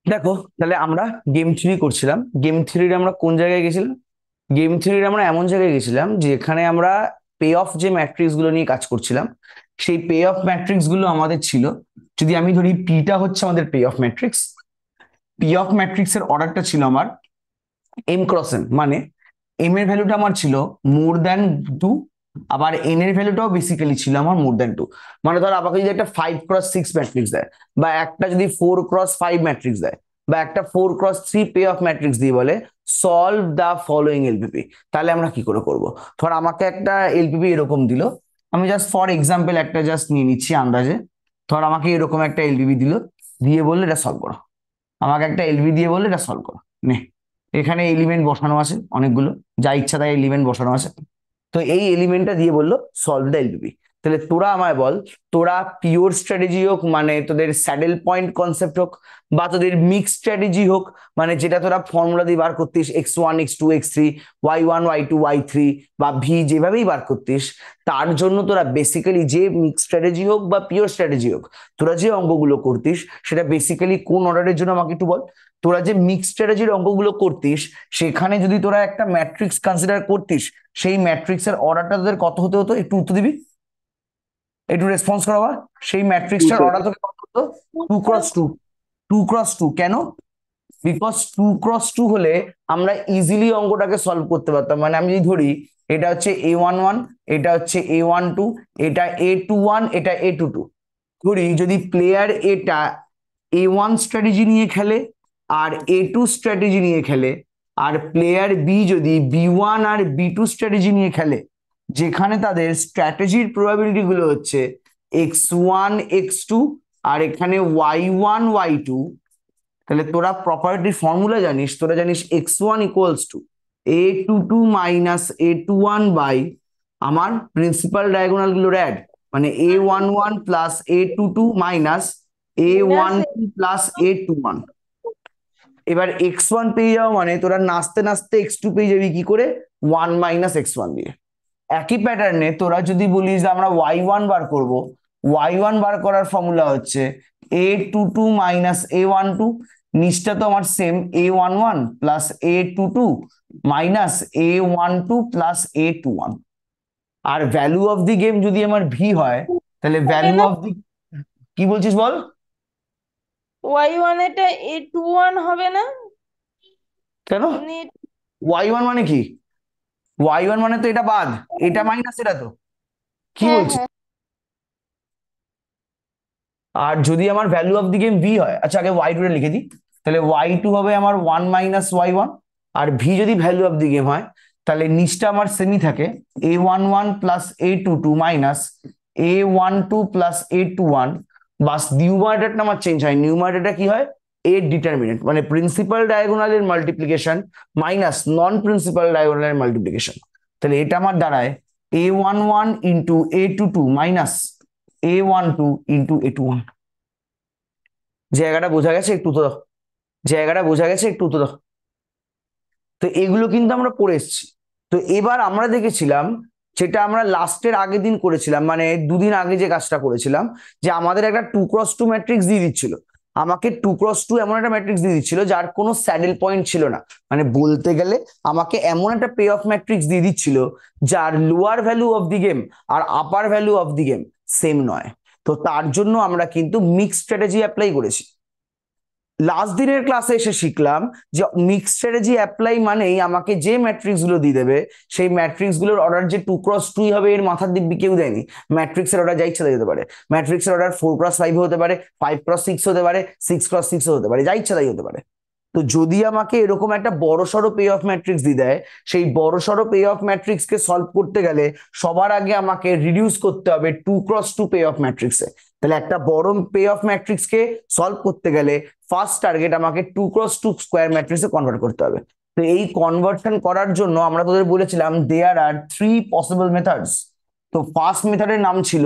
দেখো, তাহলে আমরা গেম থ্রি করছিলাম। গেম থ্রির আমরা কোন জায়গায় গেছিলাম? গেম থ্রির আমরা এমন জায়গায় গেছিলাম যেখানে আমরা পে অফ যে ম্যাট্রিক্স গুলো নিয়ে কাজ করছিলাম। সেই পে অফ ম্যাট্রিক্স গুলো আমাদের ছিল, যদি আমি ধরি পিটা হচ্ছে আমাদের pay of matrix. P of matrix এর অর্ডারটা ছিল আমার এম ক্রস এন, মানে এম এর ভ্যালুটা আমার ছিল মোর দ্যান টু, আবার এন এর ভ্যালুটাও বেসিক্যালি ছিল আমার মোর দ্যান টু। মানে ধর আমাকে যদি একটা 5x6 ম্যাট্রিক্স দেয়, বা একটা যদি 4x5 ম্যাট্রিক্স দেয়, বা একটা 4x3 পে অফ ম্যাট্রিক্স দিয়ে বলে সলভ দা ফলোইং এলপিপি, তাহলে আমরা কি করে করব? ধর আমাকে একটা এলপিপি এরকম দিল, আমি জাস্ট ফর এক্সাম্পল একটা জাস্ট নিয়ে নিচ্ছি আন্দাজে। ধর আমাকে এরকম একটা এলপিপি দিল, দিয়ে বললে এটা সলভ করো। আমাকে একটা এলপি দিয়ে বললে এটা সলভ করো, নে। এখানে এলিমেন্ট বসানো আছে অনেকগুলো, যা ইচ্ছা তাই এলিমেন্ট বসানো আছে। তো এই এলিমেন্টটা দিয়ে বললো সলভ দ্য এলপিপি। তাহলে তোরা আমায় বল, তোরা পিওর স্ট্র্যাটেজি হোক, মানে তোদের স্যাডেল পয়েন্ট কনসেপ্ট হোক, বা তোদের মিক্স স্ট্র্যাটেজি হোক, মানে যেটা তোরা ফর্মুলা দিয়ে বার করতিস x1 x2 x3 y1 y2 y3, বা ভি যেভাবেই বার করতিস, তার জন্য তোরা বেসিক্যালি যে মিক্স স্ট্র্যাটেজি হোক বা পিওর স্ট্র্যাটেজি হোক, তোরা যে অঙ্কগুলো করতিস সেটা বেসিক্যালি কোন অর্ডারের জন্য আমাকে একটু বল। তোরা যে মিক্স স্ট্র্যাটেজির অঙ্কগুলো করতিস, সেখানে যদি তোরা একটা ম্যাট্রিক্স কনসিডার করতিস, সেই ম্যাট্রিক্সের অর্ডারটা তোদের কত হতে হতো? একটু উত্তর দিবি, একটু রেসপন্স করাবা। সেই ম্যাট্রিক্সটার অর্ডার তোকে কত হতো? 2x2। 2x2 কেন? বিকজ 2x2 হলে আমরা ইজিলি অঙ্কটাকে সলভ করতে পারতাম। মানে আমি যদি ধরি এটা হচ্ছে A11, এটা হচ্ছে A12, এটা A21, এটা A22। ধরি যদি প্লেয়ার এটা A1 স্ট্র্যাটেজি নিয়ে খেলে আর A2 স্ট্র্যাটেজি নিয়ে খেলে, আর প্লেয়ার বি যদি B1 আর B2 স্ট্র্যাটেজি নিয়ে খেলে, যেখানে তাদের স্ট্র্যাটেজির প্রবাবিলিটি গুলো হচ্ছে x1 x2 আর এখানে y1 y2, তাহলে তোরা প্রপার্টি ফর্মুলা জানিস, তোরা জানিস x1 equals to A22 minus A21 by আমার প্রিন্সিপাল ডায়াগোনাল গুলোর অ্যাড, মানে A11 plus A22 minus A12 plus A21। এবার x1 পেয়ে যাও, মানে তোরা নাচতে নাচতে x2 পেয়ে যাবি কি করে? 1 - x1 দিয়ে। একই প্যাটার্নে তোরা যদি বলিস যে আমরা y1 বার করব, y1 বার করার ফর্মুলা হচ্ছে A22 মাইনাস A12, নিচটা তো আমার same A11 plus A22 minus A12 plus A21। আর ভ্যালু অফ দি গেম যদি আমার ভি হয়, তাহলে হবে ভ্যালু না। অফ দি, কি বলছিস বল? Y1 এটা A21 হবে না? কেন? এমনি। y1 মানে কি? y1 মানে তো এটা বাদ, এটা মাইনাস এটা তো, কি হ্যাঁ বলছিস? হ্যাঁ। আর যদি আমার value of the game V হয়, আচ্ছা আগে ওয়াই টু লিখে দিই। তাহলে y2 হবে আমার 1 - y1। আর ভি যদি ভ্যালু অফ দি গেম হয়, তাহলে নিচটা আমার সেমি থাকে A11 plus A22 minus A12 plus A21। বাস নিউমারেটরটা আমার চেঞ্জ হয়, নিউমারেটরটা কি হয়? এর ডিটারমিনেন্ট, মানে প্রিন্সিপাল ডায়াগোনালের মাল্টিপ্লিকেশন মাইনাস নন প্রিন্সিপাল ডায়াগোনালের মাল্টিপ্লিকেশন। তাহলে এটা আমার দাঁড়ায় A11 into A22 minus A12 into A21। জায়গাটা বোঝা গেছে? একটু তো দাও, জায়গাটা বোঝা গেছে? একটু তো দাও। তো এগুলো কিন্তু আমরা পড়ে এসেছি। তো এবার আমরা দেখেছিলাম, যেটা আমরা লাস্টের আগের দিন করেছিলাম, মানে দুদিন আগে যে কাজটা করেছিলাম, যে আমাদের একটা 2x2 ম্যাট্রিক্স দিয়ে দিচ্ছিল। আমাকে 2x2 এমন একটা ম্যাট্রিক্স দিয়ে দিচ্ছিল যার কোনো স্যাডেল পয়েন্ট ছিল না। মানে বলতে গেলে আমাকে এমন একটা পে অফ ম্যাট্রিক্স দিয়ে দিচ্ছিল যার lower value of the game আর upper value of the game same নয়। তো তার জন্য আমরা কিন্তু মিক্স স্ট্র্যাটেজি অ্যাপ্লাই করেছি। লাস্ট দিনের ক্লাসে এসে শিখলাম যে মিক্স স্ট্র্যাটেজি অ্যাপ্লাই মানেই আমাকে যে ম্যাট্রিক্স গুলো দিয়ে দেবে, সেই ম্যাট্রিক্স গুলোর অর্ডার যে 2x2 হবে এর মাথার দিব্যি কেউ দেয়নি। ম্যাট্রিক্সের অর্ডার যা ইচ্ছা তাই হতে পারে। ম্যাট্রিক্সের অর্ডার 4x5 হতে পারে, 5x6 হতে পারে, 6x6 হতে পারে, যা ইচ্ছা তাই হতে পারে। তো যদি আমাকে এরকম একটা বড়সড় পে অফ ম্যাট্রিক্স দিয়ে দেয়, সেই বড়সড় pay of matrix K solve করতে গেলে সবার আগে আমাকে রিডিউস করতে হবে 2x2 পে অফ ম্যাট্রিক্সে। তাহলে একটা বড় pay of matrix K solve করতে গেলে ফার্স্ট টার্গেট আমাকে 2x2 স্কোয়ার ম্যাট্রিক্সে কনভার্ট করতে হবে। তো এই কনভার্সন করার জন্য আমরা তোদের বলেছিলাম দেয়ার আর থ্রি পসিবল মেথডস। তো ফার্স্ট মেথডের নাম ছিল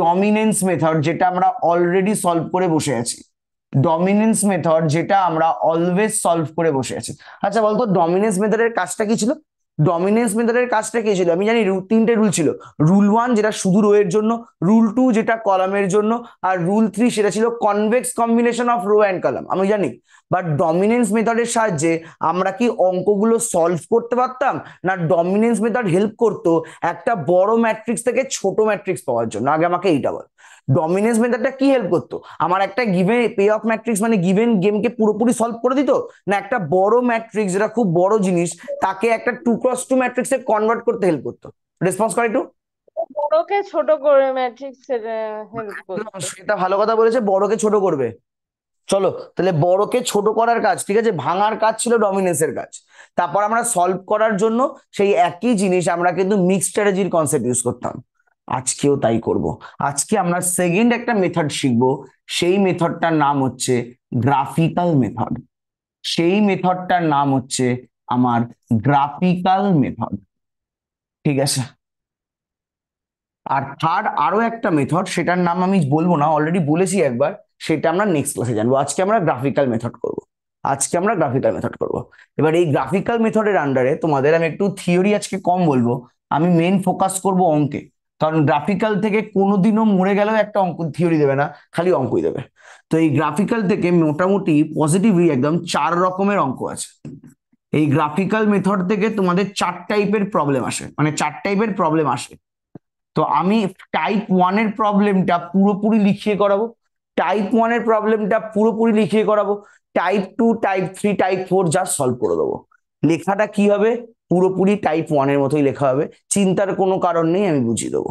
ডমিনেন্স মেথড, যেটা আমরা অলরেডি সলভ করে বসে আছি। ডমিনেন্স মেথড যেটা আমরা অলওয়েজ সলভ করে বসে আছি। আচ্ছা বলতো ডমিনেন্স মেথডের কাজটা কি ছিল? ডমিনেন্স মেথডের কাজটা কি ছিল আমি জানি, তিনটে রুল ছিল। রুল 1 যেটা শুধু রো এর জন্য, রুল 2 যেটা কলামের জন্য, আর রুল 3 সেটা ছিল convex combination of rho and column, আমি জানি। বাট ডমিনেন্স মেথডের সাহায্যে আমরা কি অঙ্কগুলো সলভ করতে পারতাম, না ডমিনেন্স মেথড হেল্প করতো একটা বড় ম্যাট্রিক্স থেকে ছোট ম্যাট্রিক্স পাওয়ার জন্য? আগে আমাকে এইটা বল, ডমিনেন্স মেথডটা কি হেল্প করতো? আমার একটা গিভেন পে অফ ম্যাট্রিক্স মানে গিভেন গেমকে পুরোপুরি সলভ করে দিত, না একটা বড় ম্যাট্রিক্স যেটা খুব বড় জিনিস তাকে একটা 2x2 ম্যাট্রিক্সে কনভার্ট করতে হেল্প করতো? রেসপন্স করে একটু। বড়কে ছোট করে ম্যাট্রিক্স হেল্প একদম, করতো। সেটা ভালো কথা বলেছে, বড়কে ছোট করবে। চলো তাহলে বড়কে ছোট করার কাজ, ঠিক আছে, ভাঙার কাজ ছিল ডমিনেন্সের কাজ। তারপর আমরা সলভ করার জন্য সেই একই জিনিস আমরা কিন্তু মিক্স স্ট্র্যাটেজির কনসেপ্ট ইউজ করতাম। আজকেও তাই করব। আজকে আমরা সেকেন্ড একটা মেথড শিখবো, সেই মেথডটার নাম হচ্ছে গ্রাফিক্যাল মেথড। সেই মেথডটার নাম হচ্ছে আমার গ্রাফিক্যাল মেথড, ঠিক আছে। আর থার্ড আরো একটা মেথড, সেটার নাম আমি বলবো না, অলরেডি বলেছি একবার, সেটা আমরা নেক্সট ক্লাসে জানবো। আজকে আমরা গ্রাফিক্যাল মেথড করব। আজকে আমরা গ্রাফিক্যাল মেথড করব। এবার এই গ্রাফিক্যাল মেথডের আন্ডারে তোমাদের আমি একটু থিওরি আজকে কম বলবো, আমি মেন ফোকাস করব অঙ্কে। কারণ গ্রাফিক্যাল থেকে কোনোদিনও মরে গেলেও একটা অঙ্ক থিওরি দেবে না, খালি অঙ্কই দেবে। তো এই গ্রাফিক্যাল থেকে মোটামুটি পজিটিভলি একদম 4 রকমের অঙ্ক আছে। এই গ্রাফিক্যাল মেথড থেকে তোমাদের 4 টাইপের প্রবলেম আসে, মানে 4 টাইপের প্রবলেম আসে। তো আমি টাইপ 1 এর প্রবলেমটা পুরোপুরি লিখিয়ে করাবো, টাইপ 1 এর প্রবলেমটা পুরোপুরি লিখিয়ে করাবো, টাইপ 2, টাইপ 3, টাইপ 4 যা সলভ করে দেবো। লেখাটা কি হবে, পুরোপুরি টাইপ 1 এর মতোই লেখা হবে, চিন্তার কোনো কারণ নেই, আমি বুঝিয়ে দেবো।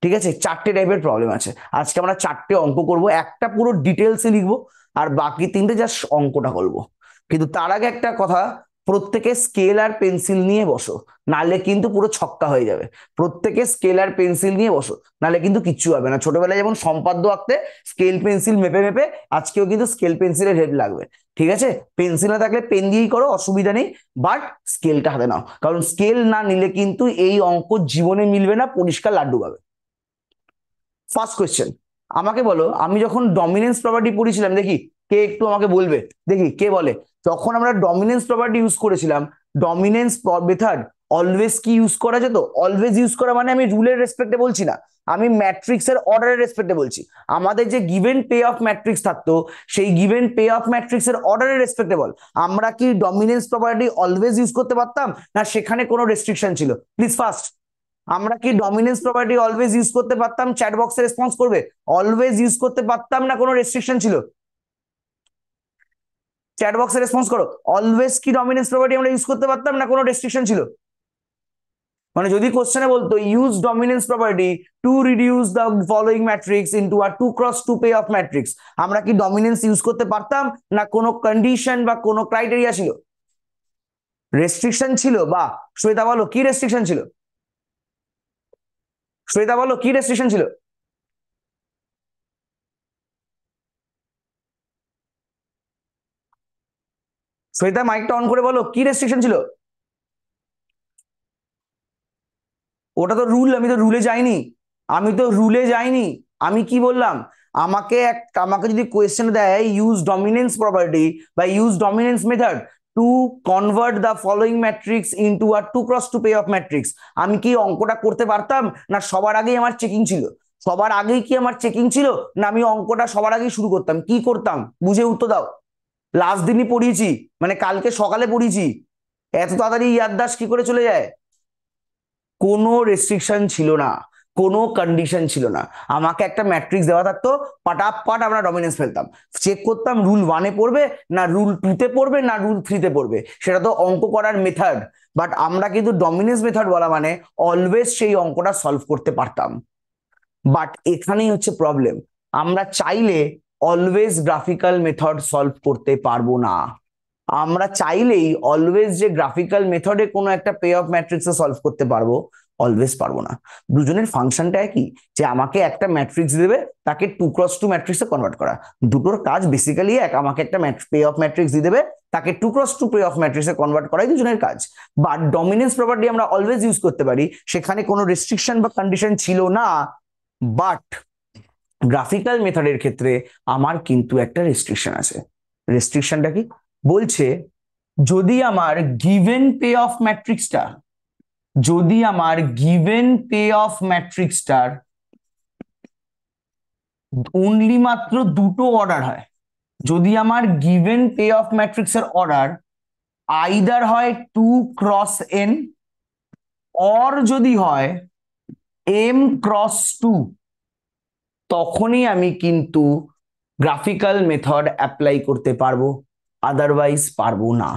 ঠিক আছে, 4টে টাইপের প্রবলেম আছে। আজকে আমরা 4টে অঙ্ক করব, একটা পুরো ডিটেলসে লিখবো আর বাকি 3টে জাস্ট অঙ্কটা করবো। কিন্তু তার আগে একটা কথা, প্রত্যেকে স্কেল আর পেন্সিল নিয়ে বসো, নালে কিন্তু পুরো ছক্কা হয়ে যাবে। প্রত্যেকে স্কেল আর পেন্সিল নিয়ে বসো, নালে কিন্তু কিচ্ছু হবে না। ছোটবেলায় যেমন সম্পাদ্য আঁকতে স্কেল পেন্সিল মেপে মেপে, আজকেও কিন্তু স্কেল পেন্সিলের হেল্প লাগবে। ঠিক আছে, পেন্সিল না থাকলে পেন দিয়েই করো, অসুবিধা নেই, বাট স্কেলটা হাতে নাও, কারণ স্কেল না নিলে কিন্তু এই অঙ্ক জীবনে মিলবে না, পরিষ্কার লাড্ডু পাবে। ফার্স্ট কোয়েশ্চেন, আমাকে বলো, আমি যখন ডমিনেন্স প্রপার্টি পড়েছিলাম, দেখি কে একটু আমাকে বলবে, দেখি কে বলে, যখন আমরা ডমিনেন্স প্রপার্টি ইউজ করেছিলাম, ডমিনেন্স মেথড অলওয়েজ কি ইউজ করা যেত? অলওয়েজ ইউজ করা মানে আমি রুলের রেসপেক্টে বলছি না, আমি ম্যাট্রিক্সের অর্ডারের রেসপেক্টে বলছি। আমাদের যে গিভেন পে অফ ম্যাট্রিক্স থাকতো, সেই গিভেন পে অফ ম্যাট্রিক্সের অর্ডারের রেসপেক্টে বল, আমরা কি ডমিনেন্স প্রপার্টি অলওয়েজ ইউজ করতে পারতাম, না সেখানে কোনো রেস্ট্রিকশন ছিল? প্লিজ ফার্স্ট, আমরা কি ডমিনেন্স প্রপার্টি অলওয়েজ ইউজ করতে পারতাম? চ্যাট বক্সে রেসপন্স করবে। অলওয়েজ ইউজ করতে পারতাম, না কোনো রেস্ট্রিকশন ছিল? চ্যাট বক্সে রেসপন্স করো, অলওয়েজ কি ডমিনেন্স প্রপার্টি আমরা ইউজ করতে পারতাম, না কোনো রেস্ট্রিকশন ছিল? মানে যদি কোশ্চেনে বলতো use dominance property to reduce the following matrix into a 2x2 pay of matrix, আমরা কি ডমিনেন্স ইউজ করতে পারতাম, না কোনো কন্ডিশন বা কোনো ক্রাইটেরিয়া ছিল? রেস্ট্রিকশন ছিল। বা শ্বেতা বলো কি রেস্ট্রিকশন ছিল? শ্বেতা বলো কি রেস্ট্রিকশন ছিল? শ্বেতা মাইকটা অন করে বলো কি রেস্ট্রিকশন ছিল? ওটা তো রুল, আমি তো রুলে যাইনি, আমি তো রুলে যাইনি। আমি কি বললাম, আমাকে যদি কোয়েশ্চেন দেয় ইউজ ডমিনেন্স প্রপার্টি বা use dominance method to convert the following matrix into a 2x2 pay of matrix, আমি কি অঙ্কটা করতে পারতাম, না সবার আগেই আমার চেকিং ছিল? সবার আগেই কি আমার চেকিং ছিল, না আমি অঙ্কটা সবার আগেই শুরু করতাম? কি করতাম বুঝে উত্তর দাও। লাস্ট দিনই পড়িয়েছি, মানে কালকে সকালে পড়িয়েছি, এত তাড়াতাড়ি ইয়াদদাস্ত কি করে চলে যায়? কোনো রেস্ট্রিকশন ছিল না, কোনো কন্ডিশন ছিল না। আমাকে একটা ম্যাট্রিক্স দেওয়া থাকতো, পাটাপাট আমরা ডমিনেন্স ফেলতাম। চেক করতাম রুল 1-এ পড়বে, না রুল 2-তে পড়বে, না রুল 3-তে পড়বে, সেটা তো অঙ্ক করার মেথড। বাট আমরা কিন্তু ডমিনেন্স মেথড বলা মানে অলওয়েজ সেই অঙ্কটা সলভ করতে পারতাম। বাট এখানেই হচ্ছে প্রবলেম, আমরা চাইলে অলওয়েজ গ্রাফিক্যাল মেথড সলভ করতে পারবো না। আমরা চাইলেই অলওয়েজ যে গ্রাফিক্যাল মেথডে কোনো একটা পে অফ ম্যাট্রিক্সে সলভ করতে পারবো, অলওয়েজ পারবো না। দুজনের ফাংশনটা একই, যে আমাকে একটা ম্যাট্রিক্স দেবে, তাকে 2x2 ম্যাট্রিক্সে কনভার্ট করা। দুটোর কাজ বেসিক্যালি এক, আমাকে একটা পে অফ ম্যাট্রিক্স দিয়ে দেবে, তাকে 2x2 পে অফ ম্যাট্রিক্সে কনভার্ট করাই দুজনের কাজ। বাট ডমিনেন্স প্রপার্টি আমরা অলওয়েজ ইউজ করতে পারি, সেখানে কোনো রেস্ট্রিকশন বা কন্ডিশন ছিল না। বাট গ্রাফিক্যাল মেথডের ক্ষেত্রে আমার কিন্তু একটা রেস্ট্রিকশন আছে। রেস্ট্রিকশনটা কি বলছে, যদি আমার গিভেন পে অফ ম্যাট্রিক্সটা যদি আমার গিভেন পে অফ ম্যাট্রিক্সটার অনলি মাত্র দুটো অর্ডার হয়, যদি আমার গিভেন পে অফ ম্যাট্রিক্সের অর্ডার আইদার হয় 2 × n অর যদি হয় m×2, তখনই আমি কিন্তু গ্রাফিক্যাল মেথড অ্যাপ্লাই করতে পারবো, আদারওয়াইজ পারবো না।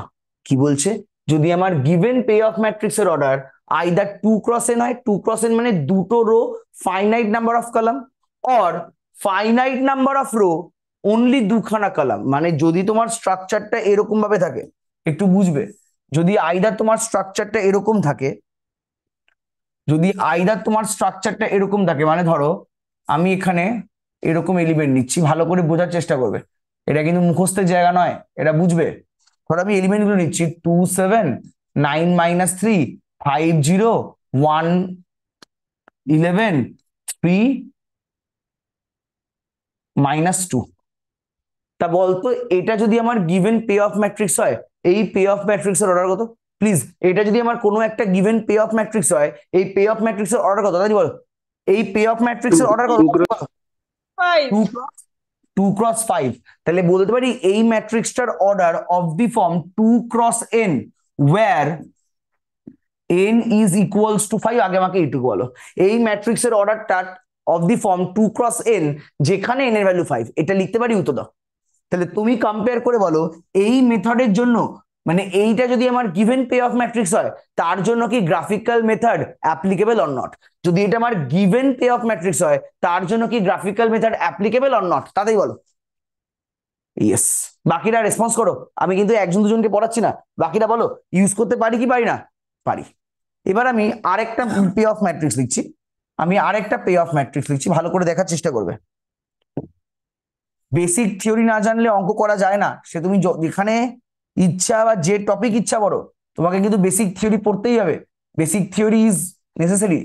কি বলছে? যদি আমার গিভেন পে অফ ম্যাট্রিক্সের অর্ডার আইদার 2 × n হয়, 2 × n মানে দুটো row, finite number of column, or finite number of row, only দুখানা কলাম। মানে যদি তোমার স্ট্রাকচারটা এরকম ভাবে থাকে, একটু বুঝবে, যদি আইদার তোমার স্ট্রাকচারটা এরকম থাকে, যদি আইদার তোমার স্ট্রাকচারটা এরকম থাকে, মানে ধরো আমি এখানে এরকম এলিমেন্ট নিচ্ছি, ভালো করে বোঝার চেষ্টা করবে, এটা কিন্তু মুখস্থের জায়গা নয়, এটা বুঝবে। ধরো আমি এলিমেন্ট গুলো নিচ্ছি 2 7 9 -3 5 0 1 11 3 -2। তা বলতো এটা যদি আমার গিভেন পে অফ ম্যাট্রিক্স হয়, এই পে অফ ম্যাট্রিক্স এর অর্ডার কত? প্লিজ, এটা যদি আমার কোনো একটা গিভেন পে অফ ম্যাট্রিক্স হয়, এই পে অফ ম্যাট্রিক্স এর অর্ডার কত তাই বলো? এই পে অফ ম্যাট্রিক্স এর অর্ডার কত? 5। 2 × 5। তাহলে বলতে পারি এই ম্যাট্রিক্সটার order of the form 2 × n, where n is equals to 5। আগে আমাকে এইটুকু বলো, এই ম্যাট্রিক্সের অর্ডারটা অফ দি ফর্ম 2 × n, যেখানে n এর ভ্যালু 5, এটা লিখতে পারি উত্তর দাও। তাহলে তুমি কম্পেয়ার করে বলো এই মেথডের জন্য, মানে এইটা যদি আমার গিভেন পে অফ ম্যাট্রিক্স হয়, তার জন্য কি graphical method applicable or not? যদি এটা আমার গিভেন পে অফ ম্যাট্রিক্স হয়, তার জন্য কি graphical method applicable or not? তাতেই বলো ইয়েস। বাকিরা রেসপন্স করো, আমি কিন্তু একজন দুজনকে পড়াচ্ছি না, বাকিরা বলো ইউজ করতে পারি কি পারি না? পারি। এবার আমি আরেকটা পে অফ ম্যাট্রিক্স লিখছি, ভালো করে দেখার চেষ্টা করবে। বেসিক থিওরি না জানলে অঙ্ক করা যায় না, সে তুমি যেখানে ইচ্ছা বা যে টপিক ইচ্ছা পড়ো, তোমাকে কিন্তু বেসিক থিওরি পড়তেই হবে। Basic theory is necessary.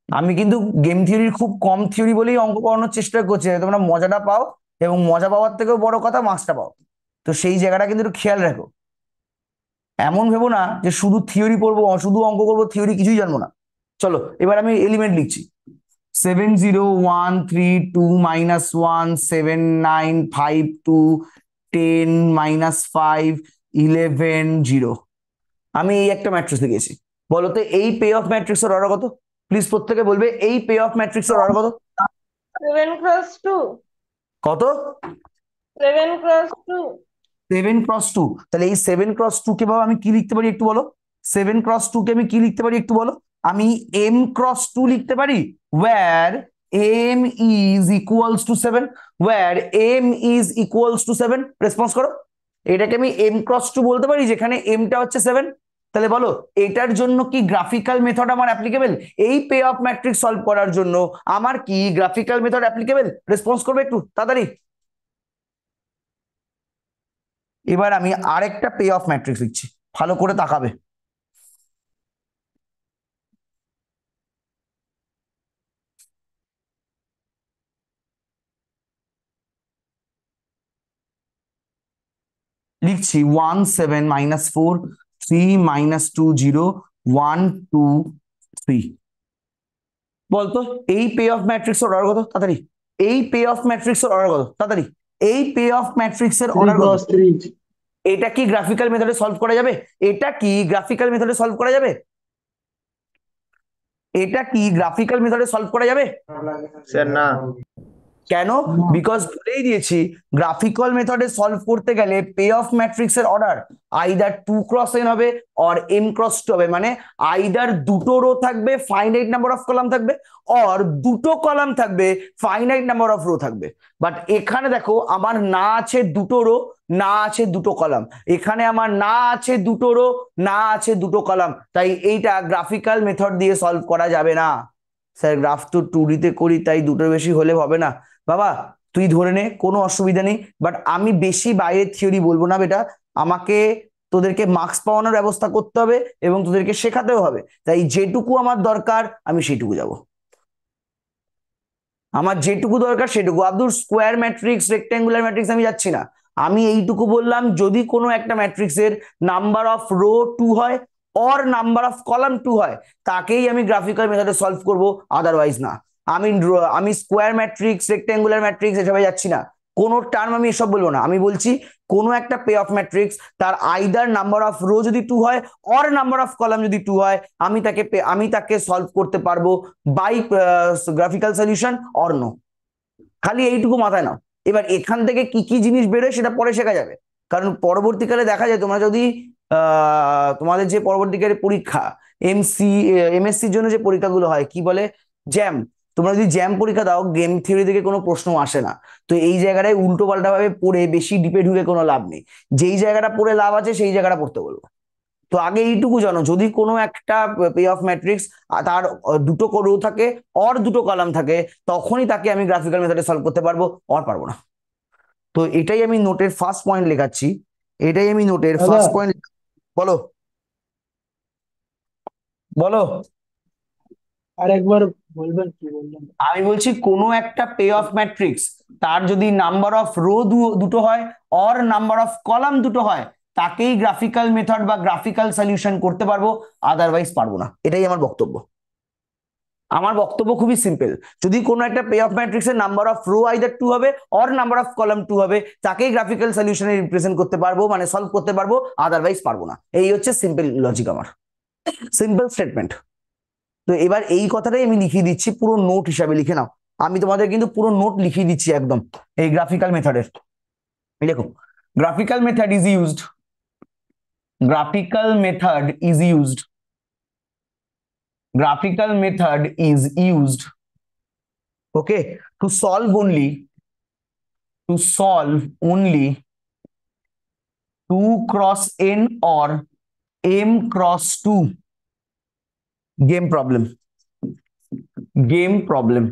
আমি কিন্তু গেম থিওরির খুব কম থিওরি বলেই অঙ্ক করানোর চেষ্টা করছি, তোমরা মজাটা পাও, এবং মজা পাওয়ার থেকেও বড় কথা মার্কসটা পাও। তো সেই জায়গাটা কিন্তু একটু খেয়াল রাখো। এমন ভেবো না যে শুধু থিওরি পড়বো, শুধু অঙ্ক করবো, থিওরি কিছুই জানবো না। চলো এবার আমি এলিমেন্ট লিখছি 7 0 1 3 2 -1 7 9 5 2 10 -5 11 0। আমি এই একটা ম্যাট্রিক্স লিখেছি। বলো তো এই পে অফ ম্যাট্রিক্স এর অর্ডার কত? প্লিজ প্রত্যেকে বলবে এই পে অফ ম্যাট্রিক্স এর অর্ডার কত? 7 × 2। কত? 7 × 2। 7 × 2। তাহলে এই 7 × 2 কে বাবা আমি কি লিখতে পারি একটু বলো? 7 × 2 কে আমি কি লিখতে পারি একটু বলো? আমি m×2 লিখতে পারি, where m is equals to 7, where m is equals to 7। Response করো, এটাকে আমি m×2 বলতে পারি যেখানে mটা হচ্ছে 7। তাহলে বলো এটার জন্য কি গ্রাফিক্যাল মেথড আমার অ্যাপ্লিকেবল? এই পে অফ ম্যাট্রিক্স সলভ করার জন্য আমার কি গ্রাফিক্যাল মেথড অ্যাপ্লিকেবল? রেসপন্স করবে একটু তাড়াতাড়ি। এবার আমি আরেকটা পে অফ ম্যাট্রিক্স লিখছি, ভালো করে তাকাবে। লিখছি 1 7 -4 3 -2 0 1 2 3। বলতো এই পে অফ ম্যাট্রিক্স এর অর্ডার কত তাড়াতাড়ি? এই পে অফ ম্যাট্রিক্স এর অর্ডার কত তাড়াতাড়ি? এই পে অফ ম্যাট্রিক্স এর অর্ডার কত? 3 × 3। এটা কি গ্রাফিক্যাল মেথডে সলভ করা যাবে? এটা কি গ্রাফিক্যাল মেথডে সলভ করা যাবে? এটা কি গ্রাফিক্যাল মেথডে সলভ করা যাবে? স্যার না। কেন? বিকজ বলেই দিয়েছি গ্রাফিক্যাল মেথডে সলভ করতে গেলে পে অফ ম্যাট্রিক্স এর অর্ডার আইদার 2 × n হবে অর m×2 হবে। মানে আইদার দুটো রো থাকবে, ফাইনাইট নাম্বার অফ কলাম থাকবে, অর দুটো কলাম থাকবে, ফাইনাইট নাম্বার অফ রো থাকবে। বাট এখানে দেখো আমার না আছে দুটো রো, না আছে দুটো কলাম, এখানে আমার না আছে দুটো রো, না আছে দুটো কলাম, তাই এইটা গ্রাফিক্যাল মেথড দিয়ে সলভ করা যাবে না। স্যার গ্রাফ তো 2D তে করি, তাই দুটোর বেশি হলে হবে না। বাবা তুই ধরে নে, কোনো অসুবিধা নেই, বাট আমি বেশি বাইরের থিওরি বলবো না বেটা। আমাকে তোদেরকে মার্কস পাওয়ানোর ব্যবস্থা করতে হবে এবং তোদেরকে শেখাতেও হবে, তাই যেটুকু আমার দরকার আমি সেটুকু যাব। আমার যেটুকু দরকার সেটুকু। Abdul square matrix, rectangular matrix আমি যাচ্ছি না। আমি এইটুকু বললাম যদি কোনো একটা ম্যাট্রিক্সের নাম্বার অফ রো 2 হয় অর নাম্বার অফ কলাম 2 হয়, তাকেই আমি গ্রাফিক্যাল মেথডে সলভ করব, আদারওয়াইজ না। আমি স্কোয়ার ম্যাট্রিক্স, রেক্ট্যাঙ্গুলার ম্যাট্রিক্স এসবে যাচ্ছি না, কোনো টার্ম আমি এসব বলবো না। আমি বলছি কোনো একটা পে অফ ম্যাট্রিক্স, তার আইদার নাম্বার অফ রো যদি 2 হয় অর নাম্বার অফ কলাম যদি 2 হয়, আমি তাকে সলভ করতে পারবো by graphical solution or no. খালি এইটুকু মাথায় নাও। এবার এখান থেকে কি কি জিনিস বেরোয় সেটা পরে শেখা যাবে, কারণ পরবর্তীকালে দেখা যায় তোমরা যদি তোমাদের যে পরবর্তীকালে পরীক্ষা এমএসসির জন্য যে পরীক্ষাগুলো হয় কি বলে, জ্যাম, তোমরা যদি জ্যাম পরীক্ষা দাও গেম থিওরি থেকে কোনো প্রশ্ন আসে না। তো এই জায়গাটায় উল্টো পাল্টা ভাবে পড়ে বেশি ডিপে ঢুকে কোনো লাভ নেই, যেই জায়গাটা পড়ে লাভ আছে সেই জায়গাটা পড়তে বলবো। তো আগে এইটুকু জানো, যদি কোনো একটা পে অফ ম্যাট্রিক্স তার দুটো রো থাকে অর দুটো কলাম থাকে, তখনই তাকে আমি গ্রাফিক্যাল মেথডে সলভ করতে পারবো, অর পারবো না। তো এটাই আমি নোটের ফার্স্ট পয়েন্ট লেখাচ্ছি, এটাই আমি নোটের দাদা ফার্স্ট পয়েন্ট। বলো, বলো। আর একবার বলবেন, কি বললেন? আমি বলছি কোনো একটা পে অফ ম্যাট্রিক্স, তার যদি নাম্বার অফ রো দুটো হয় অর নাম্বার অফ কলাম দুটো হয়, তাকেই গ্রাফিক্যাল মেথড বা গ্রাফিক্যাল সলিউশন করতে পারবো, আদারওয়াইজ পারবো না। এটাই আমার বক্তব্য। আমার বক্তব্য খুবই সিম্পল, যদি কোনো একটা পে অফ ম্যাট্রিক্সের নাম্বার অফ রো আইদার 2 হবে অর নাম্বার অফ কলাম 2 হবে, তাকেই গ্রাফিক্যাল সলিউশনে রিপ্রেজেন্ট করতে পারবো, মানে সলভ করতে পারবো, আদারওয়াইজ পারবো না। এই হচ্ছে সিম্পল লজিক আমার, সিম্পল স্টেটমেন্ট। তো এবার এই কথাটাই আমি লিখিয়ে দিচ্ছি, পুরো নোট হিসাবে লিখে নাও। আমি তোমাদের কিন্তু পুরো নোট লিখিয়ে দিচ্ছি একদম এই গ্রাফিক্যাল মেথডের। দেখো, graphical method is used, graphical method is used, graphical method is used, okay, to solve only, to solve only 2 cross n or m cross 2 game problem, game problem,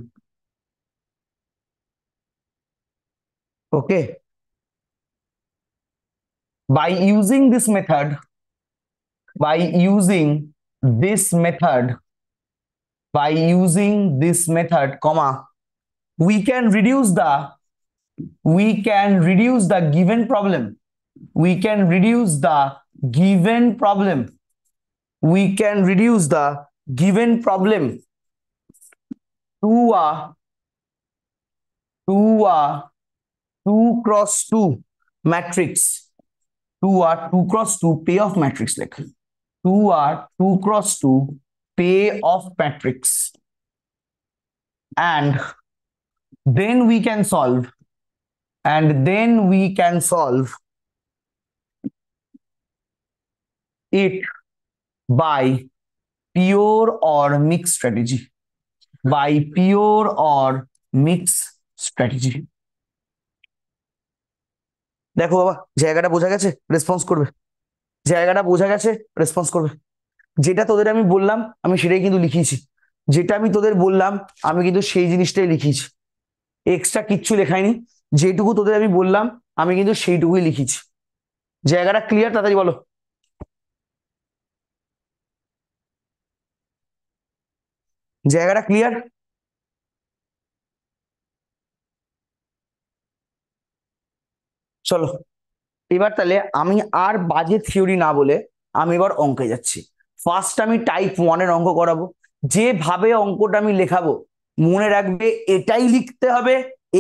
okay. By using this method, by using this method, by using this method, comma, we can reduce the, we can reduce the given problem, we can reduce the given problem, we can reduce the given problem to a, to a 2 cross 2 matrix, to a 2 cross 2 payoff matrix, like to a 2 cross 2 payoff matrix, and then we can solve, and then we can solve it by pure or mixed strategy, by pure or mixed strategy. দেখো বাবা, জায়গাটা বোঝা গেছে, response করবে, জায়গাটা বোঝা গেছে, response করবে। যেটা তোদের আমি বললাম আমি সেটাই কিন্তু লিখিয়েছি, যেটা আমি তোদের বললাম আমি কিন্তু সেই জিনিসটাই লিখিয়েছি, এক্সট্রা কিচ্ছু লেখাইনি। যেটুকু তোদের আমি বললাম আমি কিন্তু সেইটুকুই লিখিয়েছি। জায়গাটা ক্লিয়ার? তাড়াতাড়ি বলো। জায়গাটা ক্লিয়ার? চলো এবার তাহলে আমি আর বাজে থিওরি না বলে আমি এবার অঙ্কে যাচ্ছি। ফার্স্ট আমি টাইপ 1-এর অঙ্ক করাবো। যেভাবে অঙ্কটা আমি লেখাবো মনে রাখবে এটাই লিখতে হবে,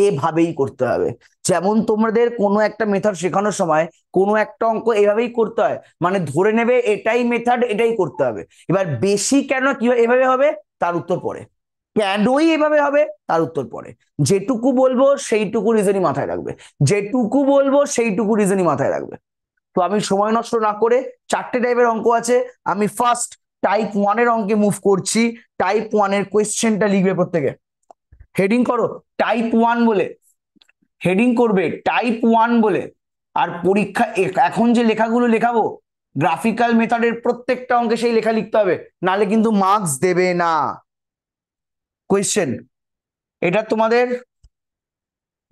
এভাবেই করতে হবে। যেমন তোমাদের কোনো একটা মেথড শেখানোর সময় কোনো একটা অঙ্ক এভাবেই করতে হয়, মানে ধরে নেবে এটাই মেথড, এটাই করতে হবে। এবার বেশি কেন কিভাবে এভাবে হবে তার উত্তর পরে, কেনই এভাবে হবে তার উত্তর পরে। যেটুকু বলবো সেইটুকু রিজনই মাথায় রাখবে, যেটুকু বলবো সেইটুকু রিজনই মাথায় রাখবে। তো আমি সময় নষ্ট না করে, 4টে টাইপের অঙ্ক আছে, আমি ফার্স্ট টাইপ 1-এর অঙ্কে মুভ করছি। টাইপ 1-এর কোয়েশ্চেনটা লিখবে প্রত্যেকে, হেডিং করো টাইপ 1 বলে, হেডিং করবে টাইপ 1 বলে। আর পরীক্ষা এখন যে লেখাগুলো লেখাবো গ্রাফিক্যাল মেথডের প্রত্যেকটা অঙ্কে সেই লেখা লিখতে হবে, নালে কিন্তু মার্কস দেবে না। কোয়েশ্চেন, এটা তোমাদের,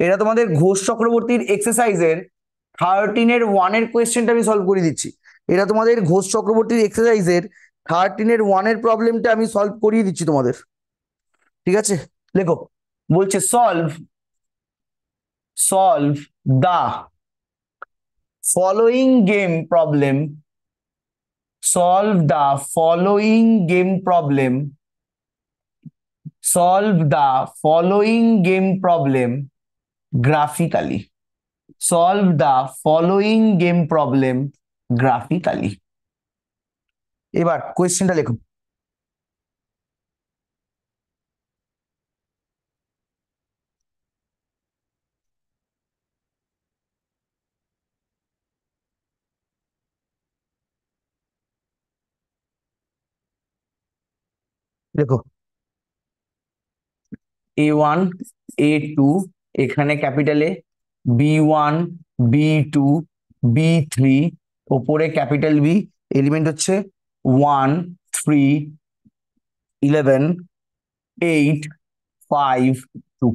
এটা তোমাদের ঘোষ চক্রবর্তীর এক্সারসাইজের 13-এর 1-এর কোয়েশ্চেনটা আমি সলভ করে দিচ্ছি। এটা তোমাদের ঘোষ চক্রবর্তীর এক্সারসাইজের 13-এর 1-এর প্রবলেমটা আমি সলভ করিয়ে দিচ্ছি তোমাদের, ঠিক আছে? লেখো, বলছে solve, solve the following game problem, solve the following game problem, solve the following game problem graphically, solve the following game problem graphically. এবার কোয়েশ্চেনটা লেখো। দেখো A1 A2 এখানে capital A, B1 B2 B3 ওপরে ক্যাপিটাল বি, এলিমেন্ট হচ্ছে 1 3 11 8 5 2।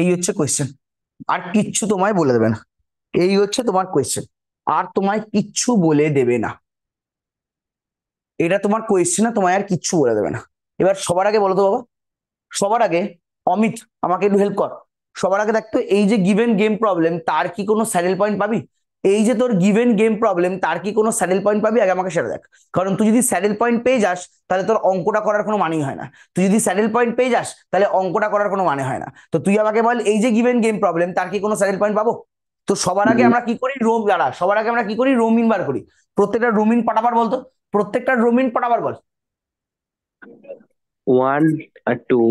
এই হচ্ছে question, আর কিচ্ছু তোমায় বলে দেবে না। এই হচ্ছে তোমার কোয়েশ্চেন, আর তোমায় কিচ্ছু বলে দেবে না। এটা তোমার কোয়েশ্চেন, না তোমায় আর কিচ্ছু বলে দেবে না। এবার সবার আগে বলো তো বাবা, সবার আগে অমিত আমাকে একটু হেল্প কর। সবার আগে দেখতো এই যে গিভেন গেম প্রবলেম তার কি কোনো স্যাডেল পয়েন্ট পাবি? এই যে তোর গিভেন গেম প্রবলেম তার কি কোনো স্যাডেল পয়েন্ট পাবি? আগে আমাকে সেটা দেখ। কারণ তুই যদি স্যাডেল পয়েন্ট পেয়ে যাস তাহলে তোর অঙ্কটা করার কোনো মানেই হয় না। তুই যদি স্যাডেল পয়েন্ট পেয়ে যাস তাহলে অঙ্কটা করার কোনো মানে হয় না। তো তুই আমাকে বল এই যে গিভেন গেম প্রবলেম তার কি কোনো স্যাডেল পয়েন্ট পাবো? তো সবার আগে আমরা কি করি, রোম দ্বারা সবার আগে আমরা কি করি, রোমিন বার করি। প্রত্যেকটা রোমিন পাঠাবার বলতো, প্রত্যেকটা রোমিন পাঠাবার বল। 1 আর 2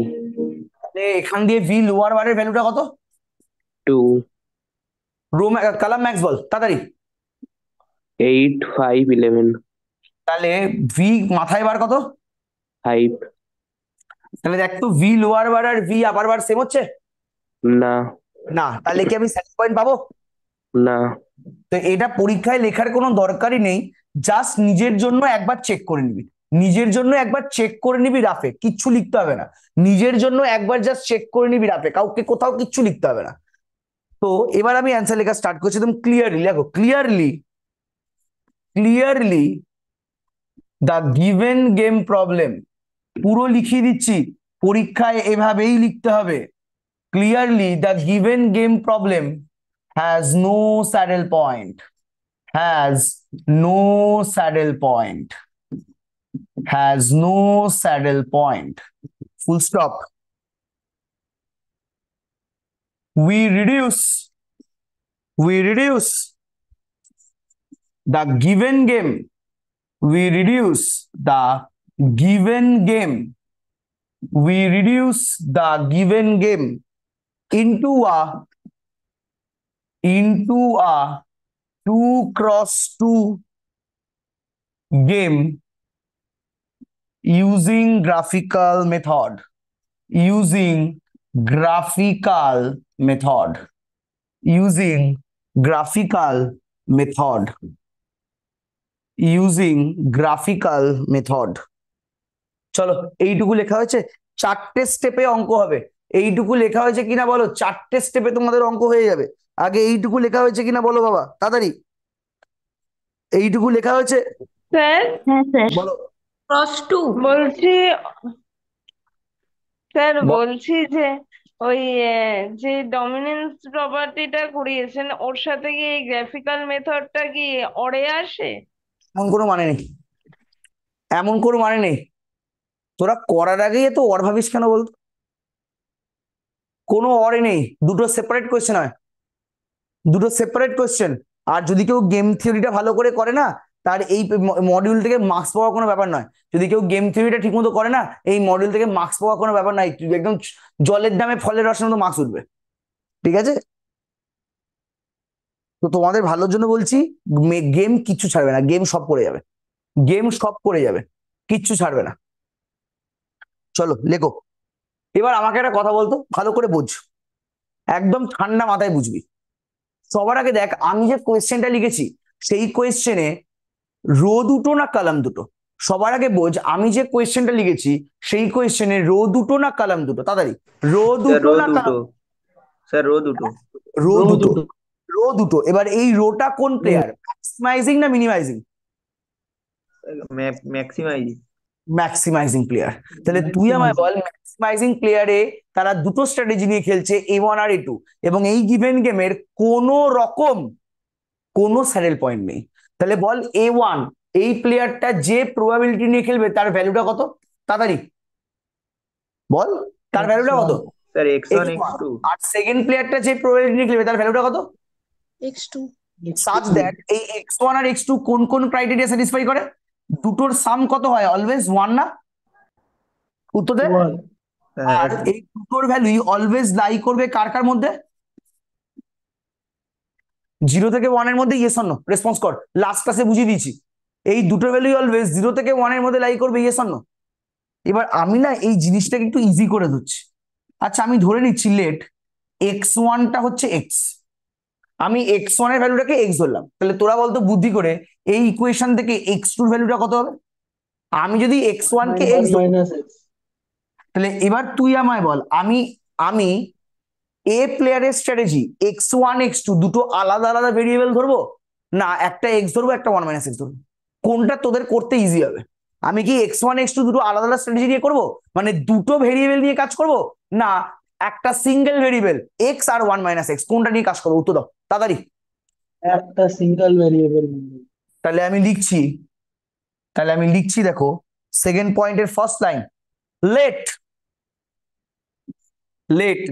এখান দিয়ে ভি লোয়ার বারের ভ্যালুটা কত? 2 রোম কালাম ম্যাক্স বল তাড়াতাড়ি। 8 5 11 তাহলে ভি মাথায় বার কত? 5 তাহলে দেখ তো ভি লোয়ার বার আর ভি আপার বার সেম হচ্ছে না না? তাহলে কি আমি স্যাডেল পয়েন্ট পাবো? না তো এটা পরীক্ষায় লেখার কোনো দরকারই নেই, জাস্ট নিজের জন্য একবার চেক করে নিবি, নিজের জন্য একবার চেক করে নিবি রাফে, কিচ্ছু লিখতে হবে না। নিজের জন্য একবার জাস্ট চেক করে নিবি রাফে, কাউকে কোথাও কিচ্ছু লিখতে হবে না। তো এবার আমি অ্যান্সার লেখা স্টার্ট করছি, একদম ক্লিয়ারলি লেখো, clearly clearly the given game problem, পুরো লিখিয়ে দিচ্ছি, পরীক্ষায় এভাবেই লিখতে হবে। Clearly the given game problem has no saddle point, has no saddle point, has no saddle point, full stop. We reduce the given game, we reduce the given game, we reduce the given game into a 2x2 game using graphical method, using graphical method, using graphical method, using graphical method। চলো এইটুকু লেখা হয়েছে, চারটে স্টেপে অঙ্ক হবে। এইটুকু লেখা হয়েছে কিনা বলো, চারটে স্টেপে তোমাদের অঙ্ক হয়ে যাবে। আগে এইটুকু লেখা হয়েছে কিনা বলো বাবা তাড়াতাড়ি, এইটুকু লেখা হয়েছে? স্যার হ্যাঁ স্যার। বলো। ক্রস টু বলছি, স্যার বল। বলছি যে ওই যে ডমিনেন্স প্রপার্টিটা করিয়েছেন ওর সাথে কি এই গ্রাফিক্যাল মেথডটা কি অরে আসে? এমন কোনো মানে নেই, এমন কোনো মানে নেই। তোরা করার আগেই এত অর ভাবিস কেন বলতো? কোনো অরে নেই, দুটো সেপারেট কোয়েশ্চেন হয়, দুটো সেপারেট কোয়েশ্চেন। আর যদি কেউ গেম থিওরিটা ভালো করে করে না, তার এই মডিউল থেকে মার্কস পাওয়ার কোনো ব্যাপার নয়। যদি কেউ গেম থিওরিটা ঠিক মতো করে না, এই মডিউল থেকে মার্কস পাওয়ার কোনো ব্যাপার নাই, একদম জলের দামে ফলের রসের মতো মার্কস উঠবে, ঠিক আছে? তো তোমাদের ভালোর জন্য বলছি, গেম কিচ্ছু ছাড়বে না, গেম সব করে যাবে, গেম সব করে যাবে, কিচ্ছু ছাড়বে না। চলো লেখো। এবার আমাকে একটা কথা বলতো, ভালো করে বুঝ, একদম ঠান্ডা মাথায় বুঝবি। সবার আগে দেখ আমি যে কোয়েশ্চেনটা লিখেছি সেই কোয়েশ্চেনে রো দুটো না কলাম দুটো? সবার আগে বোঝ আমি যে কোয়েশ্চেনটা লিখেছি সেই কোয়েশ্চেনে রো দুটো না কলাম দুটো? তাড়াতাড়ি, রো দুটো না কলাম? স্যার রো দুটো রো রো দুটো, দুটো। রো দুটো। এবার এই রোটা কোন প্লেয়ার, ম্যাক্সিমাইজিং না মিনিমাইজিং? Maximise maximising player. তাহলে তুই আমায় বল ম্যাক্সিমাইজিং প্লেয়ারে তারা দুটো স্ট্র্যাটেজি নিয়ে খেলছে, A1 আর A2, এবং এই গিভেন গেমের কোনো রকম কোনো স্যাডেল পয়েন্ট নেই। তাহলে বল A1 এই প্লেয়ারটা যে প্রবাবিলিটি নিয়ে খেলবে তার ভ্যালুটা কত? তাড়াতাড়ি বল, তার ভ্যালুটা কত? x1 sir x1 X1। x2 আর সেকেন্ড প্লেয়ারটা যে প্রবাবিলিটি নিয়ে খেলবে তার ভ্যালুটা কত? x2 সাচ x2 দ্যাট এই x1 আর x2 কোন কোন ক্রাইটেরিয়া স্যাটিসফাই করে? দুটোর সাম কত হয়? অলওয়েজ 1 না? উত্তর দে। 1 আর এই দুটোর ভ্যালুই অলওয়েজ লাই করবে কার কার মধ্যে? 0 থেকে 1 এর মধ্যে, ইয়েস অর নো? রেসপন্স কর, লাস্ট ক্লাসে বুঝিয়ে দিয়েছি। এই দুটোর ভ্যালুই অলওয়েজ 0 থেকে 1 এর মধ্যে লাই করবে, ইয়েস অর নো? এবার আমি না এই জিনিসটাকে একটু ইজি করে ধরছি। আচ্ছা আমি ধরে নিচ্ছি লেট x1টা হচ্ছে x, আমি x1 এর ভ্যালুটাকে x ধরলাম। তাহলে তোরা বলতো বুদ্ধি করে এই ইকুয়েশন থেকে x2 এর ভ্যালুটা কত হবে? আমি যদি x1 কে x 1 minus x তাহলে এবার তুই আমায় বল, আমি আমি এ প্লেয়ারের স্ট্র্যাটেজি x1 x2 দুটো আলাদা আলাদা ভেরিয়েবল ধরবো, না একটা x ধরবো একটা 1 মাইনাস x ধরবো? কোনটা তোদের করতে ইজি হবে? আমি কি x1 x2 দুটো আলাদা আলাদা স্ট্র্যাটেজি নিয়ে করবো, মানে দুটো ভেরিয়েবল নিয়ে কাজ করব, না একটা সিঙ্গেল ভেরিয়েবল x আর 1 মাইনাস x কোনটা নিয়ে কাজ করবো? উত্তর দাও তাড়াতাড়ি। একটা সিঙ্গেল ভেরিয়েবল তাহলে আমি লিখছি, দেখো সেকেন্ড পয়েন্টের ফার্স্ট লাইন, লেট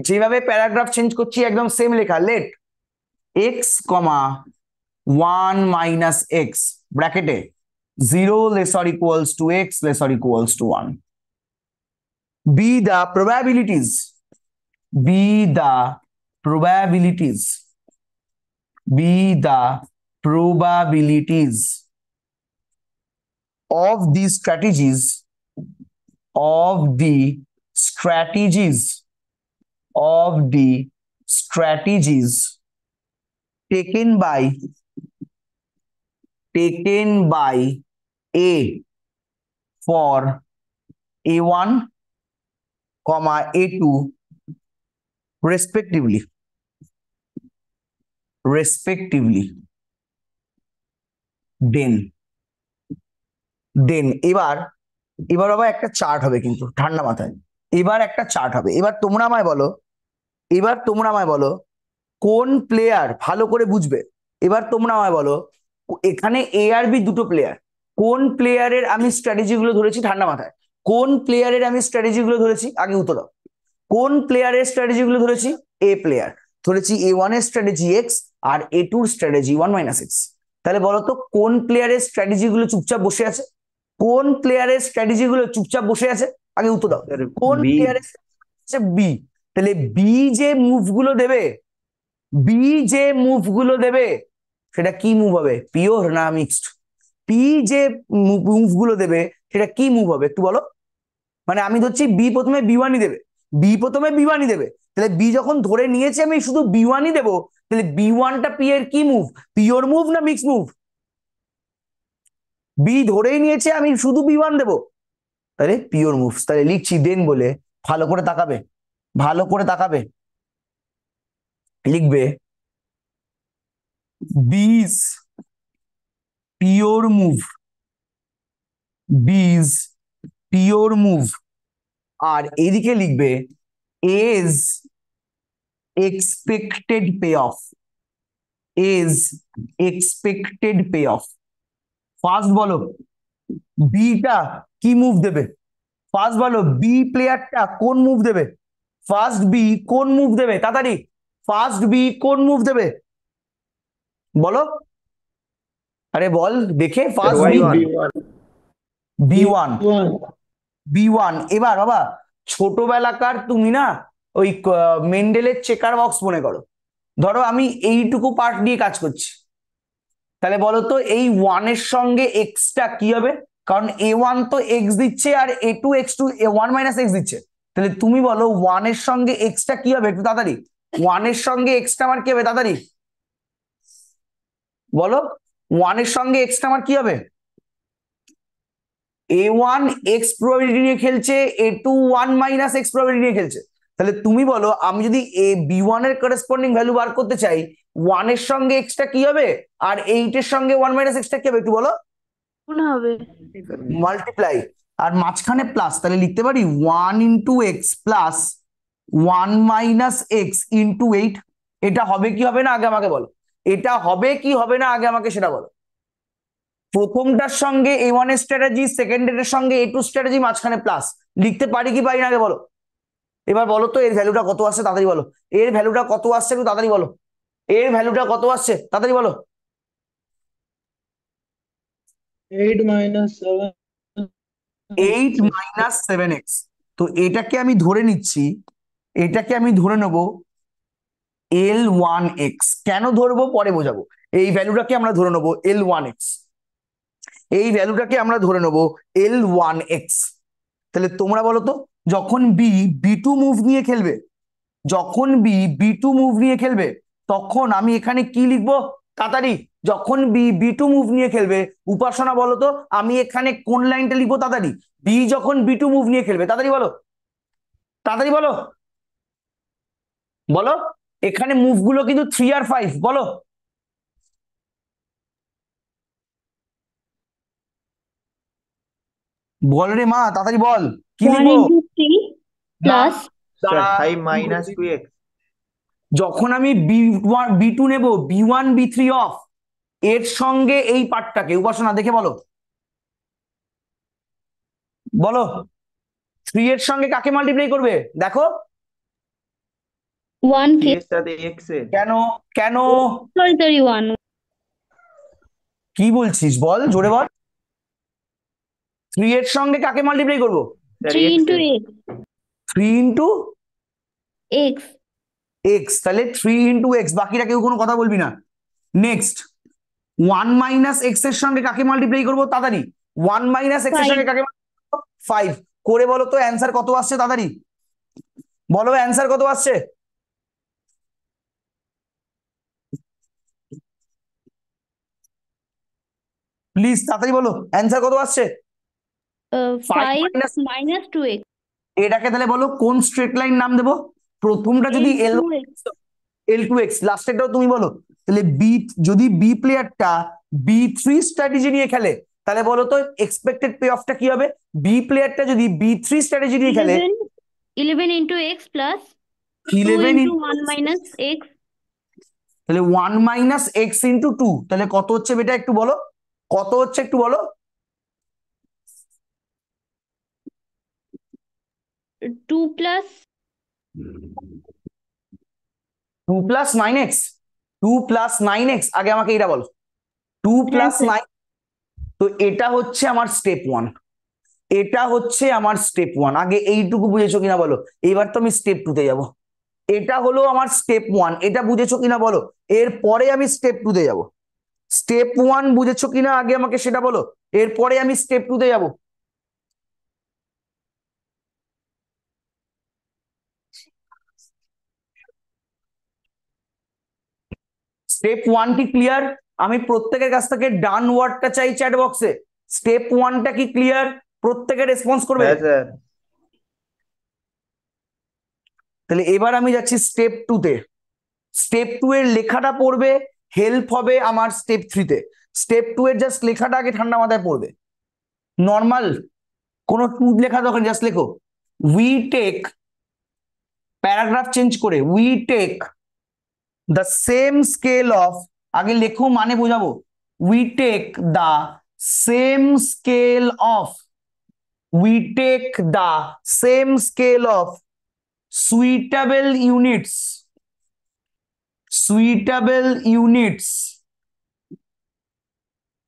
যেভাবে প্যারাগ্রাফ চেঞ্জ করছি একদম সেম লেখা, লেট x, 1 minus x ব্র্যাকেটে 0 less or equals to x less or equals to 1 be the probabilities be the probabilities be the probabilities of the strategies of the strategies of the strategies taken by A for A1, A2 respectively then এবার আবার একটা chart হবে, কিন্তু ঠান্ডা মাথায় এবার একটা chart হবে। এবার তোমরা আমায় বলো কোন প্লেয়ার ভালো করে বুঝবে। এবার তোমরা আমায় বলো এখানে এ আর বি দুটো প্লেয়ার, কোন প্লেয়ারের আমি স্ট্র্যাটেজি গুলো ধরেছি ঠান্ডা মাথায়, কোন প্লেয়ারের আমি স্ট্র্যাটেজি গুলো ধরেছি আগে উত্তর দাও। কোন প্লেয়ারের স্ট্র্যাটেজি গুলো ধরেছি? এ প্লেয়ার ধরেছি A1 এর স্ট্র্যাটেজি এক্স আর A2 এর স্ট্র্যাটেজি 1 মাইনাস এক্স। তাহলে বলো তো কোন প্লেয়ারের স্ট্র্যাটেজি গুলো চুপচাপ বসে আছে? কোন প্লেয়ারের স্ট্র্যাটেজি গুলো চুপচাপ বসে আছে আগে উত্তর দাও। স্যার কোন বি প্লেয়ারের বি? তাহলে বি যে মুভ গুলো দেবে, সেটা কি মুভ হবে? পিওর না মিক্সড? পি যে মুভ গুলো দেবে সেটা কি মুভ হবে একটু বলো। মানে আমি ধরছি বি প্রথমে বি ওয়ানই দেবে, তাহলে বি যখন ধরে নিয়েছে আমি শুধু বি ওয়ানই দেবো, তাহলে বি ওয়ানটা পি এর কি মুভ? পিওর মুভ না মিক্স মুভ? বি ধরেই নিয়েছে আমি শুধু বি ওয়ান দেবো, তাহলে পিওর মুভ। তাহলে লিখছি দেন বলে, ভালো করে তাকাবে, লিখবে বিজ পিওর মুভ, আর এদিকে লিখবে as expected pay off. First বলো বিটা কি মুভ দেবে? ফার্স্ট বলো বি প্লেয়ারটা কোন মুভ দেবে? ফার্স্ট বি কোন মুভ দেবে? তাড়াতাড়ি ফার্স্ট বি কোন মুভ দেবে বলো, আরে বল দেখে। First B y1 B one B1 এবার বাবা ছোটবেলাকার তুমি না ওই মেন্ডেলের চেকার বক্স মনে করো, ধরো আমি এইটুকু পার্ট নিয়ে কাজ করছি, তাহলে বলো তো এই ওয়ানের সঙ্গে এক্সটা কি হবে? কারণ A1 তো এক্স দিচ্ছে আর A2 x2 A1 minus x দিচ্ছে, তাহলে তুমি বলো ওয়ানের সঙ্গে এক্সটা কি হবে একটু তাড়াতাড়ি। ওয়ানের সঙ্গে এক্সটা আমার কি হবে তাড়াতাড়ি বলো, ওয়ানের সঙ্গে এক্সটা আমার কি হবে? A1 এক্স প্রবাবিলিটি নিয়ে খেলছে, A2 1 মাইনাস এক্স প্রবাবিলিটি নিয়ে খেলছে, তাহলে তুমি বলো আমি যদি B1 এর করেসপন্ডিং ভ্যালু বার করতে চাই, ওয়ানের সঙ্গে এক্সটা কি হবে আর 8 এর সঙ্গে 1 মাইনাস এক্সটা কি হবে একটু বলো। গুণ হবে মাল্টিপ্লাই আর মাঝখানে প্লাস, তাহলে লিখতে পারি 1 into x plus 1 minus x into 8। এটা হবে কি হবে না আগে আমাকে বলো, এটা হবে কি হবে না আগে আমাকে সেটা বলো। প্রথমটার সঙ্গে A1 এর স্ট্র্যাটেজি, সেকেন্ডের সঙ্গে A2 স্ট্র্যাটেজি, মাঝখানে প্লাস। লিখতে পারি কি পারি না আগে বলো। এবার বলো তো এর ভ্যালুটা কত আসছে, তাড়াতাড়ি বলো। এর ভ্যালুটা কত আসছে একটু তাড়াতাড়ি বলো। এর ভ্যালুটা কত আসছে তাড়াতাড়ি বলো। 8 minus 7 8 মাইনাস 7x। তো এটাকে আমি ধরে নিচ্ছি, এটাকে আমি ধরে নেবো L1x। কেন ধরবো পরে বোঝাবো। এই ভ্যালুটাকে আমরা ধরে নেবো L1x, এই ভ্যালুটাকে আমরা ধরে নেবো L1x। তাহলে তোমরা বলো তো, যখন B2 মুভ নিয়ে খেলবে, যখন B2 মুভ নিয়ে খেলবে, তখন আমি এখানে কি লিখবো তাড়াতাড়ি। যখন B2 মুভ নিয়ে খেলবে, উপাসনা বলো তো আমি এখানে কোন লাইনটা লিখবো তাড়াতাড়ি। যখন B2 মুভ নিয়ে খেলবে, তাড়াতাড়ি বলো, তাড়াতাড়ি বলো, বলো। এখানে মুভগুলো কিন্তু 3 আর 5, বলো। বল রে মা, তাড়াতাড়ি বল, কি 1 লিখবো। into 3 না, plus স্যার দাঁড়া, 5 minus 2x। যখন আমি B2 নেব, B1 B3 অফ, এর সঙ্গে এই পার্টটাকে উপাসনা দেখে বলো, বলো 3 এর সঙ্গে কাকে মাল্টিপ্লাই করবে দেখো। 1 3 k. এর সাথে x এর। কেন, কেন, Sorry, 1. কি বলছিস বল, জোরে বল। 3 এর সঙ্গে কাকে মাল্টিপ্লাই করবো। স্যার 3 x into এর। x. 3 into X. এক্স, তাহলে 3 ইন্টু এক্স, বাকিরা কেউ কোনো কথা বলবি না। নেক্সট 1 মাইনাস এক্স এর সঙ্গে কাকে মাল্টিপ্লাই করবো তাড়াতাড়ি। 1 মাইনাস এক্স এর 5. সঙ্গে কাকে 5 করে বলো তো অ্যান্সার কত আসছে তাড়াতাড়ি বলো, অ্যান্সার কত আসছে। প্লিজ তাড়াতাড়ি বলো, অ্যান্সার কত আসছে। 5 5 মাইনাস, minus 2x. এটাকে তাহলে বলো কোন স্ট্রেট লাইন নাম দেবো। প্রথমটা যদি L2x. L2x, লাস্টেরটাও তুমি বলো। তাহলে যদি বি প্লেয়ারটা B3 স্ট্র্যাটেজি নিয়ে খেলে, তাহলে বলো তো এক্সপেক্টেড পে অফটা কি হবে। বি প্লেয়ারটা যদি B3 স্ট্র্যাটেজি নিয়ে খেলে, 11 into x plus 2 11 into 1 minus x. তাহলে 1 মাইনাস এক্স ইন্টু 2, তাহলে কত হচ্ছে বেটা একটু বলো, কত হচ্ছে একটু বলো। 2 plus 2 plus 9x, 2 plus 9x, আগে আমাকে এটা বলো। 2 প্লাস sir. 9, তো এটা হচ্ছে আমার স্টেপ 1, এটা হচ্ছে আমার স্টেপ 1। আগে এইটুকু বুঝেছো কিনা বলো। এবার তো আমি স্টেপ 2 তে যাব। এটা হলো আমার স্টেপ 1, এটা বুঝেছো কিনা বলো। এরপরে আমি স্টেপ 2 তে যাব। স্টেপ 1 বুঝেছো কিনা আগে আমাকে সেটা বলো, এরপরে আমি স্টেপ 2 তে যাব। স্টেপ 1 কি ক্লিয়ার। আমি প্রত্যেকের কাছ থেকে ডান ওয়ার্ডটা চাই চ্যাট বক্সে। স্টেপ 1টা কি ক্লিয়ার, প্রত্যেকে রেসপন্স করবে। হ্যাঁ স্যার। তাহলে এবার আমি যাচ্ছি স্টেপ 2 তে। স্টেপ 2 এর লেখাটা পড়বে, হেল্প হবে আমার স্টেপ 3 তে। স্টেপ 2 এর জাস্ট লেখাটা আগে ঠান্ডা মাথায় পড়বে। নর্মাল কোনো টু লেখা দরকার, জাস্ট লেখো উই টেক, প্যারাগ্রাফ চেঞ্জ করে we take the same scale of, আগে লেখো মানে বোঝাবো। We take the same scale of, we take the same scale of suitable units, suitable units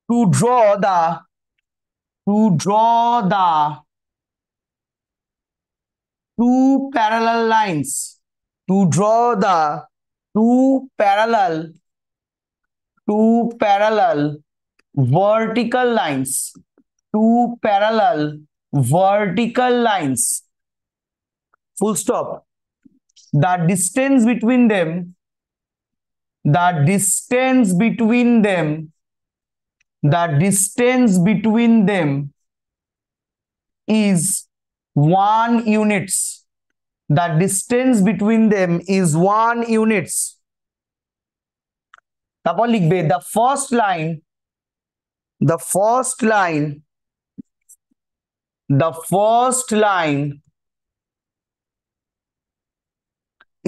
to draw the, to draw the two parallel lines, to draw the two parallel, two parallel vertical lines, two parallel vertical lines, full stop. The distance between them, the distance between them, the distance between them is 1 units. The distance between them is 1 units. তারপর লিখবে the first line, the first line, the first line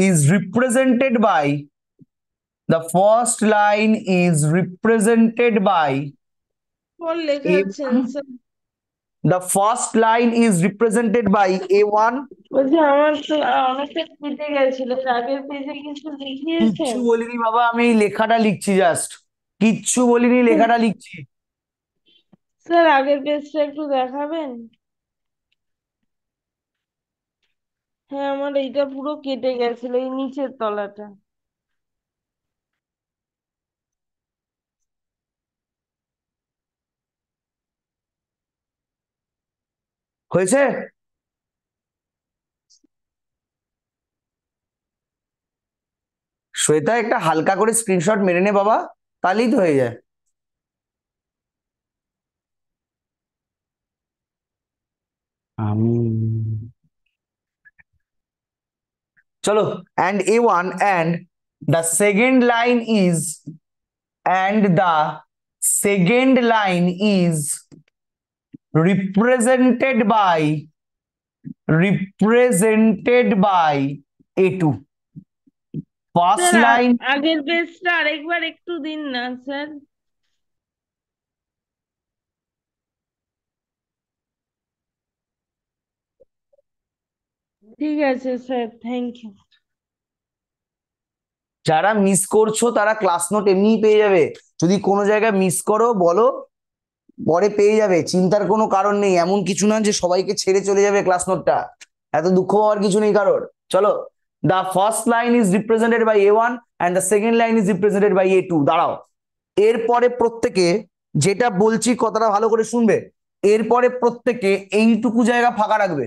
is represented by, the first line is represented by four লেখাচ্ছেন A1, sir? the first line is represented by A1. বলছি আমার তো অনেকটা কেটে গেছিল, আগের পেজে কিছু কিচ্ছু লিখিয়েছেন? বলিনি বাবা, আমি এই লেখাটা লিখছি, জাস্ট কিচ্ছু বলিনি, লেখাটা লিখছি। স্যার আগের পেজটা একটু দেখাবেন? হ্যাঁ, আমার এইটা পুরো কেটে গেছিল, এই নিচের তলাটা। হয়েছে? শ্বেতা, একটা হালকা করে স্ক্রিনশট মেরে নে বাবা, তাহলেই তো হয়ে যায়। আমি চলো, and A1, and the second line is, and the second line is represented by A2. First sir line, আগের পেজটা আরেকবার একটু দিন না স্যার। ঠিক আছে স্যার, থ্যাংক ইউ। যারা মিস করছো তারা ক্লাস নোট এমনিই পেয়ে যাবে, যদি কোনো জায়গায় মিস করো বলো, পরে পেয়ে যাবে, চিন্তার কোনো কারণ নেই। এমন কিছু না যে সবাইকে ছেড়ে চলে যাবে ক্লাস নোটটা, এত দুঃখ হওয়ার কিছু নেই কারোর। চলো, the first line is represented by A1 and the second line is represented by A2। দাঁড়াও, এরপরে প্রত্যেকে, যেটা বলছি কথাটা ভালো করে শুনবে, এরপরে প্রত্যেকে এইটুকু জায়গা ফাঁকা রাখবে,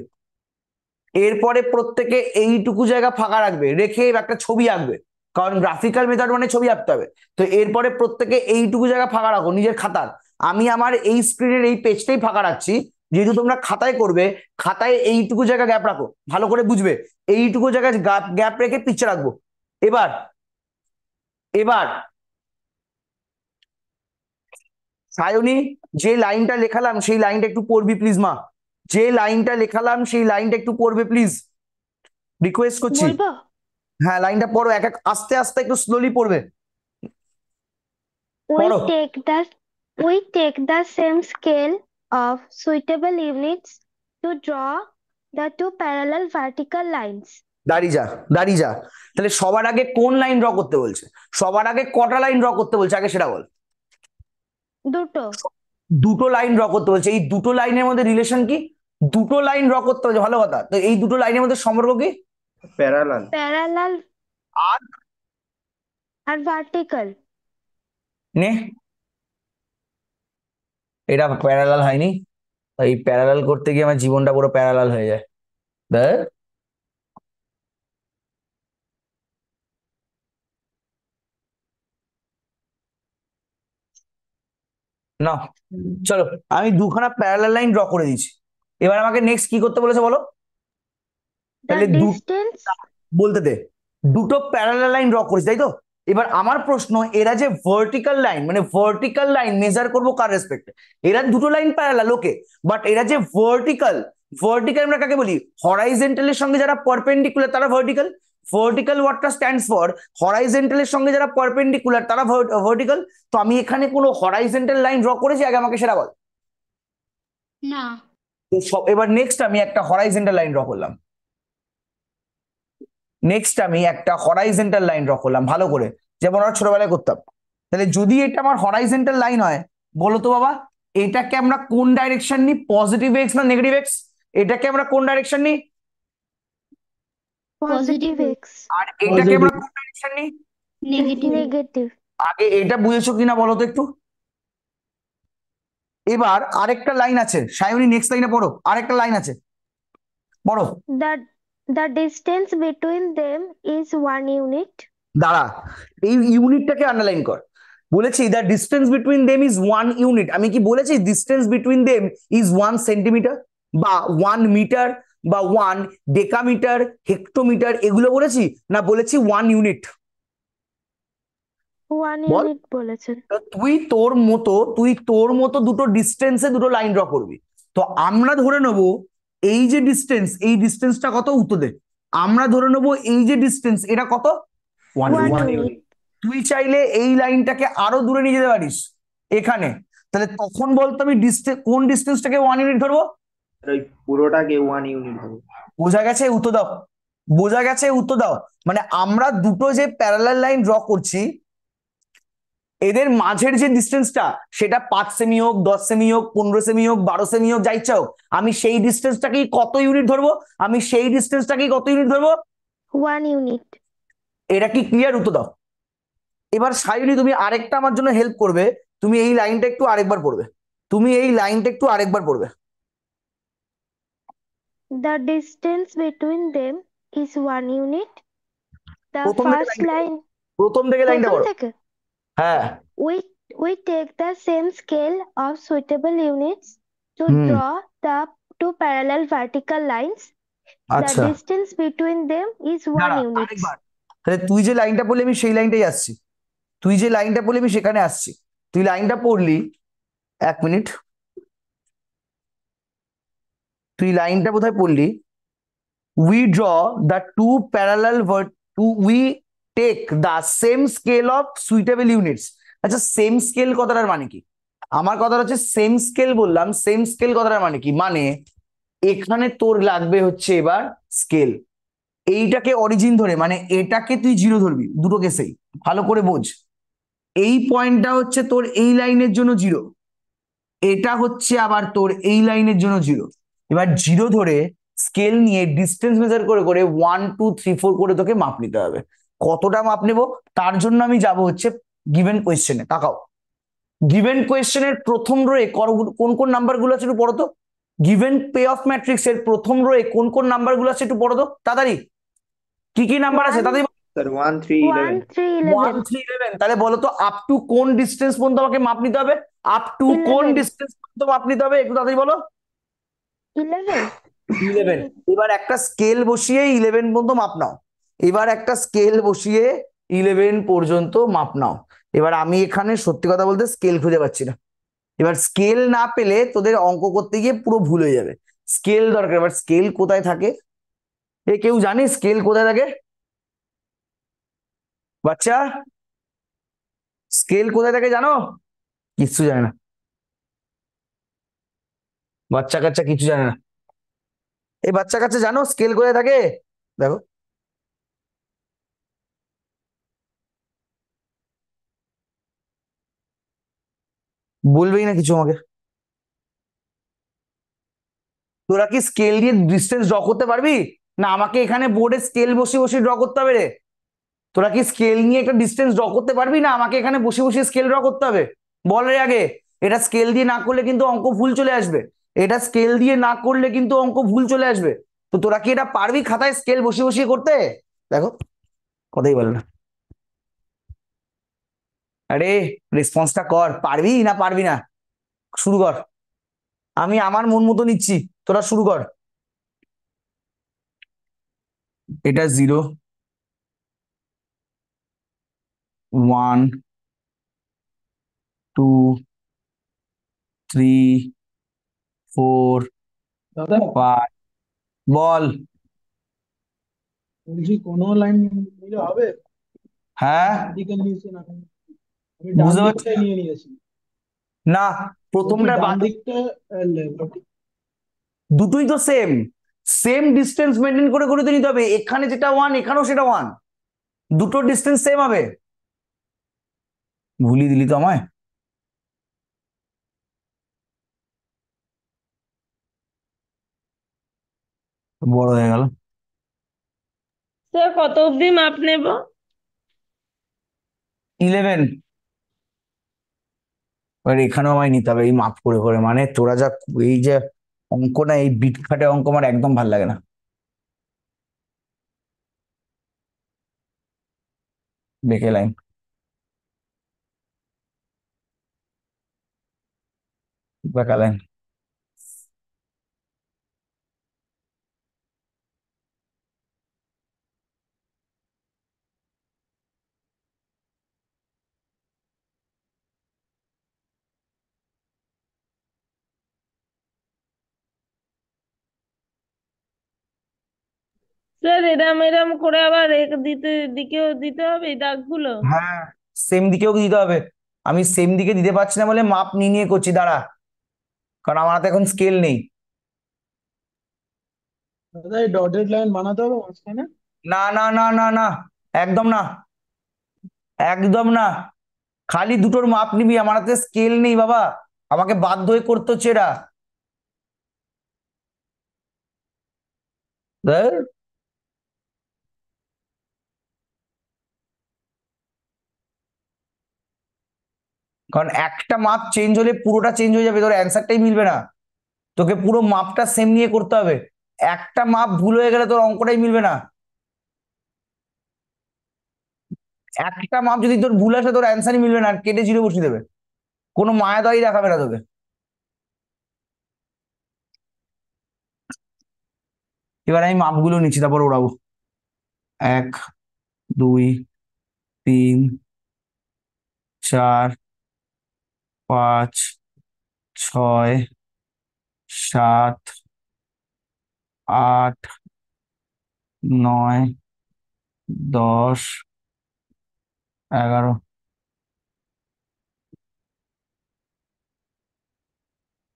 এরপরে প্রত্যেকে এইটুকু জায়গা ফাঁকা রাখবে, রেখে একটা ছবি আঁকবে, কারণ গ্রাফিক্যাল মেথড মানে ছবি আঁকতে হবে। তো এরপরে প্রত্যেকে এইটুকু জায়গা ফাঁকা রাখো নিজের খাতার। আমি আমার এই স্ক্রিনের এই পেজটাই ফাঁকা রাখছি, যেহেতু তোমরা খাতায় করবে, খাতায় এইটুকু জায়গা গ্যাপ রাখো, ভালো করে বুঝবে, এইটুকু জায়গায় গ্যাপ রেখে পিকচার রাখবো। এবার এবার সায়নী, যে লাইনটা লেখালাম সেই লাইনটা একটু পড়বি প্লিজ মা, যে লাইনটা লেখালাম সেই লাইনটা একটু পড়বে প্লিজ, রিকোয়েস্ট করছি। বলবো? হ্যাঁ, লাইনটা পড়ো, এক এক আস্তে আস্তে একটু স্লোলি পড়বে, We পড়ো। take the same scale of suitable units to draw the two parallel vertical lines. দাঁড়িয়ে যা, দাঁড়িয়ে যা। তাহলে সবার আগে কোন লাইন ড্র করতে বলছে? সবার আগে কটা লাইন ড্র করতে বলছে আগে সেটা বল। দুটো। দুটো লাইন ড্র করতে বলছে। এই দুটো লাইনের মধ্যে রিলেশন কি? দুটো লাইন ড্র করতে বলছে, ভালো কথা। তো এই দুটো লাইনের মধ্যে সম্পর্ক কি? প্যারালাল। Parallel আর আর vertical. নে, এটা প্যারালাল হয়নি, এই প্যারালাল করতে গিয়ে আমার জীবনটা পুরো প্যারালাল হয়ে যায়। দেখ, না, চলো, আমি দুখানা প্যারালাল লাইন ড্র করে দিয়েছি। এবার আমাকে নেক্সট কি করতে বলেছে বলো? The তাহলে distance বলতে দে, দুটো প্যারালাল লাইন ড্র করেছি, তাই তো? এবার আমার প্রশ্ন, এরা যে ভার্টিক্যাল লাইন, মানে ভার্টিক্যাল লাইন মেজার করবো কার রেসপেক্টে? এরা দুটো লাইন প্যারালাল, ওকে, বাট এরা যে ভার্টিক্যাল, ভার্টিক্যাল আমরা কাকে বলি? হরাইজন্টালের সঙ্গে যারা পারপেন্ডিকুলার তারা ভার্টিক্যাল। ভার্টিক্যাল ওয়ার্ডটা স্ট্যান্ডস ফর হরাইজন্টালের সঙ্গে যারা পারপেন্ডিকুলার তারা ভার্টিক্যাল। তো আমি এখানে কোনো হরাইজন্টাল লাইন ড্র করেছি আগে আমাকে সেটা বল। না। তো সব, এবার নেক্সট আমি একটা হরাইজন্টাল লাইন ড্র করলাম, নেক্সট আমি একটা হরাইজন্টাল লাইন ড্র করলাম ভালো করে, যেমন আমরা ছোটবেলায় করতাম। তাহলে যদি এটা আমার হরাইজন্টাল লাইন হয়, বলো তো বাবা, এটাকে আমরা কোন ডাইরেকশন নিই? পজিটিভ এক্স না নেগেটিভ এক্স? এটাকে আমরা কোন ডাইরেকশন নিই? Positive x. আর এটাকে আমরা কোন ডাইরেকশন নিই? নেগেটিভ। আগে এটা বুঝেছো কিনা বলো তো একটু। এবার আরেকটা লাইন আছে, সায়নী নেক্সট লাইনে পড়ো, আরেকটা লাইন আছে, পড়ো। The distance between them is 1 unit. দাঁড়া, এই ইউনিটটাকে আন্ডারলাইন কর। বলেছি the distance between them is 1 unit. আমি কি বলেছি distance between them is 1 centimetre বা 1 মিটার বা 1 ডেকামিটার, হেক্টোমিটার, এগুলো বলেছি না? বলেছি 1 ইউনিট। 1 বল। unit বলেছেন। তুই তোর মতো দুটো ডিস্টেন্সে দুটো লাইন ড্র করবি। তো আমরা ধরে নেবো এই যে ডিস্টেন্স, এই ডিস্টেন্সটা কত? উত্তর দে। আমরা ধরে নেবো এই যে ডিস্টেন্স, এটা কত? 1 1 ইউনিট। unit. তুই চাইলে এই লাইনটাকে আরো দূরে নিয়ে যেতে পারিস, এখানে। তাহলে তখন বলতো আমি ডিস্টেন্স, কোন ডিস্টেন্সটাকে 1 ইউনিট ধরবো? ওই পুরোটাকে 1 ইউনিট হবে। বোঝা গেছে? উত্তর দাও। বোঝা গেছে? উত্তর দাও। মানে আমরা দুটো যে প্যারালাল লাইন ড্র করছি, এদের মাঝের যে ডিস্টেন্সটা সেটা 5 সেমি হোক, 10 সেমি হোক, 15 সেমি হোক, 12 সেমি হোক, যা ইচ্ছা হোক, আমি সেই ডিস্টেন্সটাকেই কত ইউনিট ধরবো? আমি সেই ডিস্টেন্সটাকেই কত ইউনিট ধরবো? 1 unit. এটা কি ক্লিয়ার? উত্তর দাও। এবার সায়নী তুমি আরেকটা আমার জন্য হেল্প করবে, তুমি এই লাইনটা একটু আরেকবার পড়বে, তুমি এই লাইনটা একটু আরেকবার পড়বে। The distance between them is 1 unit. The প্রথম থেকে first লাইনটা পড়ো, line. প্রথম থেকে লাইনটা প্রথম পড়ো। থেকে হ্যাঁ। we take the same scale of suitable units to hmm. draw the two parallel vertical lines. The আচ্ছা, distance between them is 1 দাঁড়া unit. আরেকবার। তাহলে তুই যে লাইনটা পড়লি আমি সেই লাইনটাই আসছি, তুই যে লাইনটা পড়লি আমি সেখানে আসছি। তুই লাইনটা পড়লি, 1 মিনিট, তুই লাইনটা কোথায় পড়লি? We draw the two parallel we take the same scale of suitable units. আচ্ছা, সেম স্কেল কথাটার মানে কি? আমার কথা হচ্ছে সেম স্কেল বললাম, সেম স্কেল কথাটার মানে কি? মানে এখানে তোর লাগবে হচ্ছে এবার স্কেল, এইটাকে অরিজিন ধরে, মানে এটাকে তুই 0 ধরবি দুটো কেসেই, ভালো করে বোঝ। এই পয়েন্টটা হচ্ছে তোর এই লাইনের জন্য 0, এটা হচ্ছে আবার তোর এই লাইনের জন্য 0। এবার 0 ধরে স্কেল নিয়ে ডিস্টেন্স মেজার করে করে 1 2 3 4 করে তোকে মাপ নিতে হবে। কতটা মাপ নেব তার জন্য আমি যাব হচ্ছে গিভেন কোয়েশ্চেনে। তাকাও, গিভেন কোয়েশ্চেনের প্রথম রোয়ে কোন কোন নাম্বার গুলো আছে একটু পড়ো তো। গিভেন পে অফ ম্যাট্রিক্স এর প্রথম রোয়ে কোন কোন নাম্বার গুলো আছে একটু পড়ো তো তাড়াতাড়ি। কি কি নাম্বার আছে 1 তাড়াতাড়ি? স্যার 1 3 11। 1 3 one 11 three 11। তাহলে বলো তো আপ টু কোন ডিস্টেন্স পর্যন্ত আমাকে মাপ নিতে হবে? আপ টু কোন 11 ডিস্টেন্স পর্যন্ত মাপ নিতে হবে একটু তাড়াতাড়ি বলো। 11 11। এবার একটা স্কেল বসিয়ে 11 পর্যন্ত মাপ নাও। এবার একটা স্কেল বসিয়ে 11 পর্যন্ত মাপ নাও। এবার আমি এখানে সত্যি কথা বলতে স্কেল খুঁজে পাচ্ছি না। এবার স্কেল না পেলে তোদের অঙ্ক করতে গিয়ে পুরো ভুল হয়ে যাবে। স্কেল দরকার। এবার স্কেল কোথায় থাকে? এ কেউ জানে স্কেল কোথায় থাকে? বাচ্চা, স্কেল কোথায় থাকে জানো? কিচ্ছু জানে না, বাচ্চা কাচ্চা কিছু জানে না। এই বাচ্চা কাচ্চা জানো স্কেল কোথায় থাকে? দেখো, বলবেই না কিছু আমাকে। তোরা কি স্কেল দিয়ে ডিস্টেন্স ড্র করতে পারবি? না আমাকে এখানে বোর্ডে স্কেল বসে বসে ড্র করতে হবে রে? তোরা কি স্কেল নিয়ে একটা ডিস্টেন্স ড্র করতে পারবি? না আমাকে এখানে বসে বসে স্কেল ড্র করতে হবে? বল রে আগে। এটা স্কেল দিয়ে না করলে কিন্তু অঙ্ক ভুল চলে আসবে। এটা স্কেল দিয়ে না করলে কিন্তু অঙ্ক ভুল চলে আসবে। তো তোরা কি এটা পারবি খাতায় স্কেল বসিয়ে বসিয়ে করতে? দেখো, কথাই বলে না। আরে রেসপন্সটা কর, পারবি না পারবি না? শুরু কর, আমি আমার মন মতো নিচ্ছি, তোরা শুরু কর। এটা 0 1 2 3 4 দাদা 5। বল। বলছি কোনো লাইন নিলে হবে? হ্যাঁ, বাঁ দিকে নিয়েছি না কেন? আমি ডান বুঝতে পারছি দিকটাই না। নিয়ে নিয়েছি। না, বলছি প্রথমটা ডান বাদ, দিকটা দুটোই তো সেম, সেম ডিস্টেন্স মেনটেন করে করে তো নিতে হবে। এখানে যেটা 1 এখানেও সেটা 1, দুটো ডিস্টেন্স সেম হবে। ভুলিয়ে দিলি তো আমায়, বড় হয়ে গেল। স্যার কত অবধি মাপ নেব? 11। এবার এখানেও আমায় নিতে হবে এই মাপ করে করে, মানে তোরা যা, এই যে অঙ্ক না, এই বিট খাটে অঙ্ক আমার একদম ভাল লাগে না। বেঁকে লাইন, বেঁকা লাইন। স্যার এরম এরম করে আবার এক দিকেও দিতে হবে এই দাগগুলো? হ্যাঁ, সেম দিকেও দিতে হবে। আমি সেম দিকে দিতে পারছি না বলে মাপ নিয়ে নিয়ে করছি, দাঁড়া, কারণ আমার হাতে এখন স্কেল নেই। দাদা এই ডটেড লাইন বানাতে হবে মাঝখানে? না না না না না, একদম না, একদম না, খালি দুটোর মাপ নিবি, আমার হাতে স্কেল নেই বাবা, আমাকে বাধ্য হয়ে করতে হচ্ছে এটা। ধ্যার, কারণ একটা মাপ চেঞ্জ হলে পুরোটা চেঞ্জ হয়ে যাবে, তোর অ্যান্সারটাই মিলবে না, তোকে পুরো মাপটা সেম নিয়ে করতে হবে, একটা মাপ ভুল হয়ে গেলে তোর অঙ্কটাই মিলবে না। একটা মাপ যদি তোর ভুল আসে তোর অ্যান্সারই মিলবে না, আর কেটে জিরো বসিয়ে দেবে, কোনো মায়া দয়াই দেখাবে না তোকে। এবার আমি মাপগুলো নিচ্ছি, তারপর ওড়াবো। 1, 2, 3, 4, 5, 6, 7, 8, 9, 10, 11।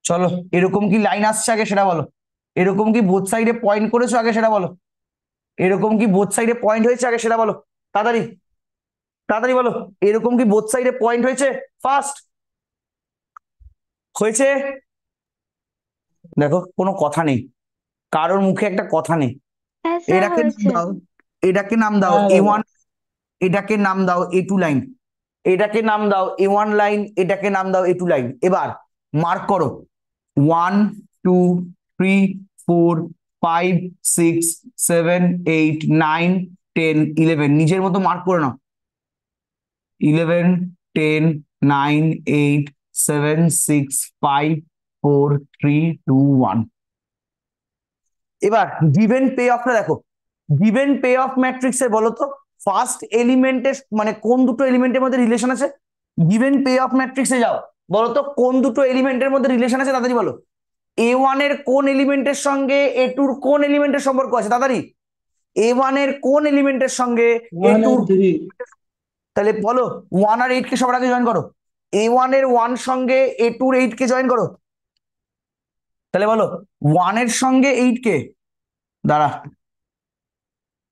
চলো, এরকম কি লাইন আসছে আগে সেটা বলো, এরকম কি বোথ সাইডে পয়েন্ট করেছো আগে সেটা বলো, এরকম কি বোথ সাইডে পয়েন্ট হয়েছে আগে সেটা বলো, তাড়াতাড়ি তাড়াতাড়ি বলো, এরকম কি বোথ সাইডে পয়েন্ট হয়েছে? ফার্স্ট হয়েছে? দেখো কোনো কথা নেই, কারোর মুখে একটা কথা নেই। হ্যাঁ স্যার এটাকে নাম হয়েছে। দাও, এটাকে নাম দাও হ্যাঁ এ দাদা। ওয়ান, এটাকে নাম দাও A2 লাইন, এটাকে নাম দাও A1 লাইন, এটাকে নাম দাও A2 লাইন। এবার মার্ক করো 1, 2, 3, 4, 5, 6, 7, 8, 9, 10, 11 নিজের মতো মার্ক করে নাও। 11, 10, 9, 8, 7, 6, 5, 4, 3, 2, 1। এবার গিভেন পে অফটা দেখো, গিভেন পে অফ ম্যাট্রিক্সে বলো তো ফার্স্ট এলিমেন্টের মানে কোন দুটো এলিমেন্টের মধ্যে রিলেশন আছে? গিভেন পে অফ ম্যাট্রিক্সে যাও, বলো তো কোন দুটো এলিমেন্টের মধ্যে রিলেশন আছে, তাড়াতাড়ি বলো। A1 এর কোন এলিমেন্টের সঙ্গে A2 এর কোন এলিমেন্টের সম্পর্ক আছে, তাড়াতাড়ি। A1 এর কোন এলিমেন্টের সঙ্গে 1 A2 and 3। তাহলে বলো 1 আর 8 কে সবার আগে জয়েন করো, A1 এর 1 সঙ্গে A2 এর 8 কে জয়েন করো, তাহলে বলো 1 এর সঙ্গে 8 কে, দাঁড়া,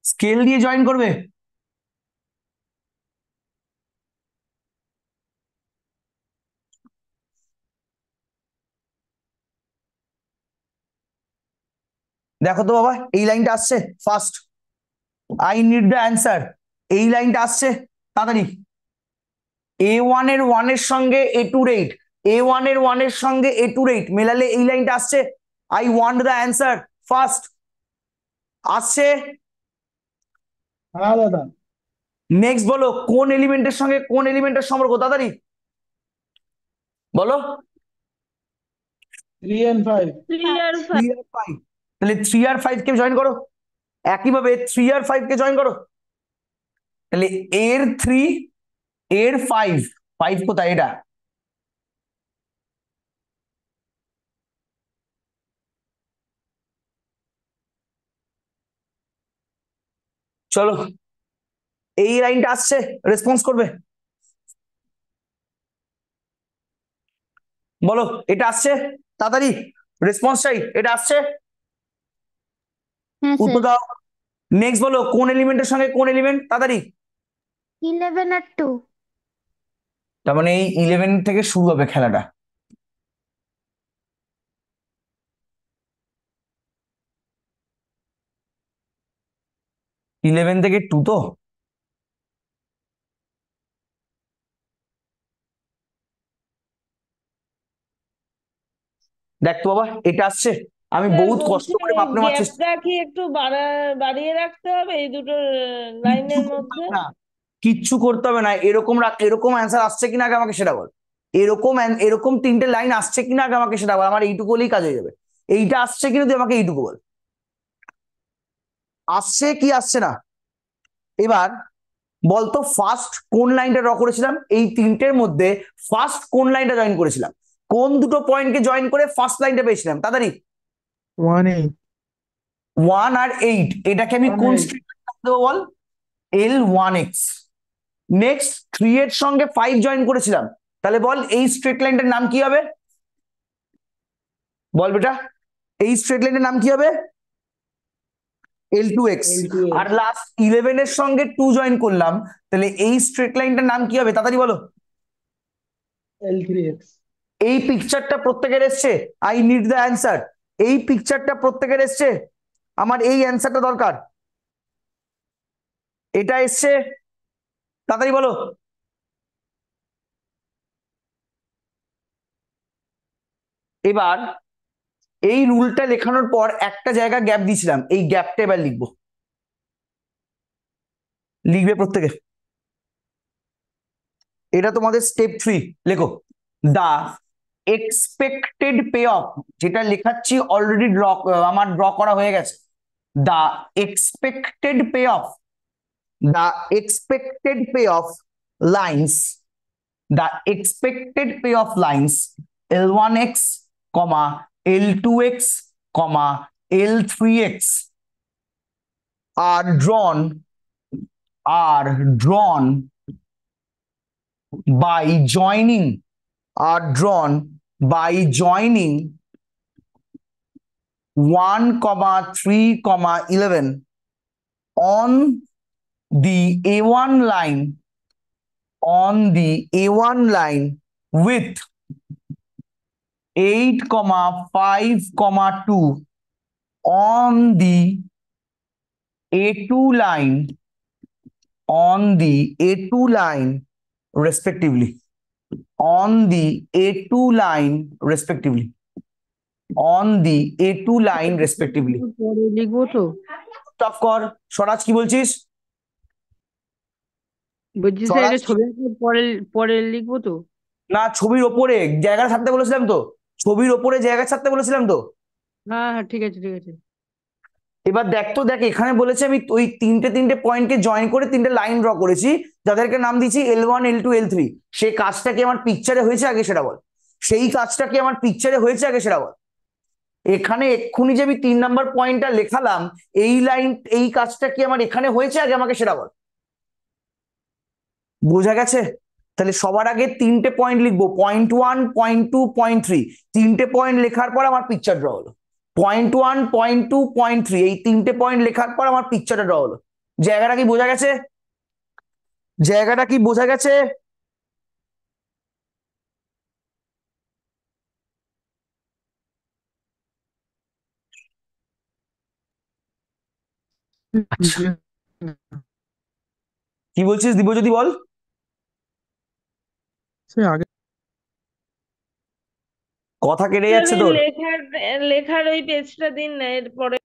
স্কেল দিয়ে জয়েন করবে। দেখো তো বাবা, এই লাইনটা আসছে first, I need the answer, এই লাইনটা আসছে তাড়াতাড়ি। A1 এর 1 এর সঙ্গে A2 এর 8, A1 এর 1 এর সঙ্গে A2 এর 8 মেলালে এই লাইনটা আসছে, I want the answer first, আসছে। হ্যাঁ দাদা। নেক্সট বলো কোন এলিমেন্টের সঙ্গে কোন এলিমেন্টের সম্পর্ক, তাড়াতাড়ি বলো। 3 and 5। 3 আর 3 আর 5, তাহলে 3 আর 5 কে জয়েন করো, একইভাবে 3 আর 5 কে জয়েন করো, তাহলে এর 3 এর 5, 5 কোথায় এটা, চলো এই লাইনটা আসছে, রেসপন্স করবে, বলো এটা আসছে, তাড়াতাড়ি রেসপন্স চাই, এটা আসছে, হ্যাঁ উত্তর স্যার। দাও। নেক্সট বলো কোন এলিমেন্টের সঙ্গে কোন এলিমেন্ট, তাড়াতাড়ি। 11 আর 2। তার মানে এই 11 থেকে শুরু হবে খেলাটা, ইলেভেন থেকে 2 তো, দেখ তো বাবা এটা আসছে, আমি স্যার বহুত কষ্ট বলছি করে মাপ নেওয়ার চেষ্টা, গ্যাপটা কি একটু বাড়িয়ে রাখতে হবে এই দুটো কিচ্ছু লাইনের করতে মধ্যে? হবে না, কিচ্ছু করতে হবে না, এরকম এরকম অ্যান্সার আসছে কিনা আগে আমাকে সেটা বল, এরকম এরকম 3টে লাইন আসছে কিনা আগে আমাকে সেটা বল, আমার এইটুকু হলেই কাজ হয়ে যাবে। এইটা আসছে কিনা তুই আমাকে এইটুকু বল, আসছে কি আসছে না। এবার বলতো ফার্স্ট কোন লাইনটা ড্র করেছিলাম, এই 3টের মধ্যে ফার্স্ট কোন লাইনটা জয়েন করেছিলাম, কোন দুটো পয়েন্টকে জয়েন করে ফার্স্ট লাইনটা পেয়েছিলাম, তাড়াতাড়ি। 1 8। 1 আর 8, এটাকে আমি 1 কোন 8। স্ট্রিট দেবো বল, L1x। নেক্সট 3 এর সঙ্গে 5 জয়েন করেছিলাম, তাহলে বল এই স্ট্রেট লাইনটার নাম কি হবে? বল বেটা, এই স্ট্রেট লাইনের নাম কি হবে? L2x। L2x আর লাস্ট 11 এর সঙ্গে 2 জয়েন করলাম, তাহলে এই স্ট্রেট লাইনটার নাম কি হবে? তাড়াতাড়ি বলো। L3x এই পিকচারটা প্রত্যেকের এসছে? I need the answer. এই পিকচারটা প্রত্যেকের এসছে? আমার এই অ্যান্সারটা দরকার। এটা এসছে? তাড়াতাড়ি বলো। এবার এই রুলটা লেখানোর পর একটা জায়গা গ্যাপ দিয়েছিলাম, এই গ্যাপটা এবার লিখবো। লিখবে প্রত্যেকে। এটা তোমাদের স্টেপ 3। লেখো দা এক্সপেক্টেড পে অফ, যেটা লেখাচ্ছি অলরেডি আমার ড্র করা হয়ে গেছে। The expected pay of, the expected payoff lines, the expected payoff lines L1x, L2x, L3x are drawn by joining 1, 3, 11 on the A1 line with 8, 5, 2 on the A2 line respectively. On the A2 line respectively. পরে লিখবো তো, stop কর। স্বরাজ কি বলছিস? বলছি sir এটা ছবি আঁকার পরে পরে লিখবো তো? না, ছবির ওপরে জায়গা ছাড়তে বলেছিলাম তো, ছবির ওপরে জায়গা ছাড়তে বলেছিলাম তো। হ্যাঁ হ্যাঁ ঠিক আছে ঠিক আছে। এবার দেখ তো, দেখ এখানে বলেছে আমি ওই তিনটে পয়েন্টকে জয়েন করে তিনটে লাইন ড্র করেছি, যাদেরকে নাম দিয়েছি L1, L2, L3। সেই কাজটা কি আমার পিকচারে হয়েছে আগে সেটা বল। সেই কাজটা কি আমার পিকচারে হয়েছে আগে সেটা বল। এখানে এক্ষুনি যে আমি 3 নাম্বার পয়েন্টটা লেখালাম, এই কাজটা কি আমার এখানে হয়েছে আগে, আমাকে সেটা বল। বোঝা গেছে? তাহলে সবার আগে 3টে পয়েন্ট লিখবো, পয়েন্ট 1, পয়েন্ট 2, পয়েন্ট 3। 3টে পয়েন্ট লেখার পর আমার পিকচার ড্র হলো। পয়েন্ট 1, পয়েন্ট 2, পয়েন্ট 3, এই 3টে পয়েন্ট লেখার পর আমার পিকচারটা ড্র হলো। জায়গাটা কি বোঝা গেছে? আচ্ছা, কি বলছিস দিব্যজ্যোতি, বল। স্যার আগে কথা কেটে স্যার যাচ্ছে এই তোর। লেখার ওই পেজটা দিন না, এর পরে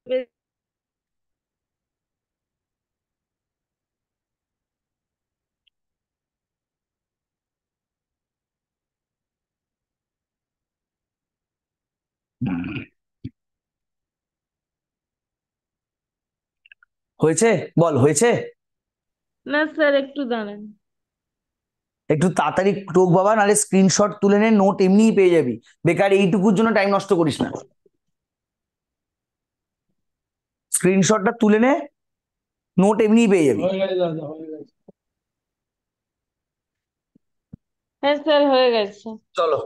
হয়েছে? বল হয়েছে? না স্যার, একটু দাঁড়ান। একটু তাড়াতাড়ি টোক বাবা, নাহলে স্ক্রিনশট তুলে নে, নোট এমনিই পেয়ে যাবি। বেকার এইটুকুর জন্য টাইম নষ্ট করিস না। স্ক্রিনশটটা তুলে নে, নোট এমনিই পেয়ে যাবি। হয়ে গেছে দাদা, হয়ে গেছে। হ্যাঁ স্যার, হয়ে গেছে। চলো,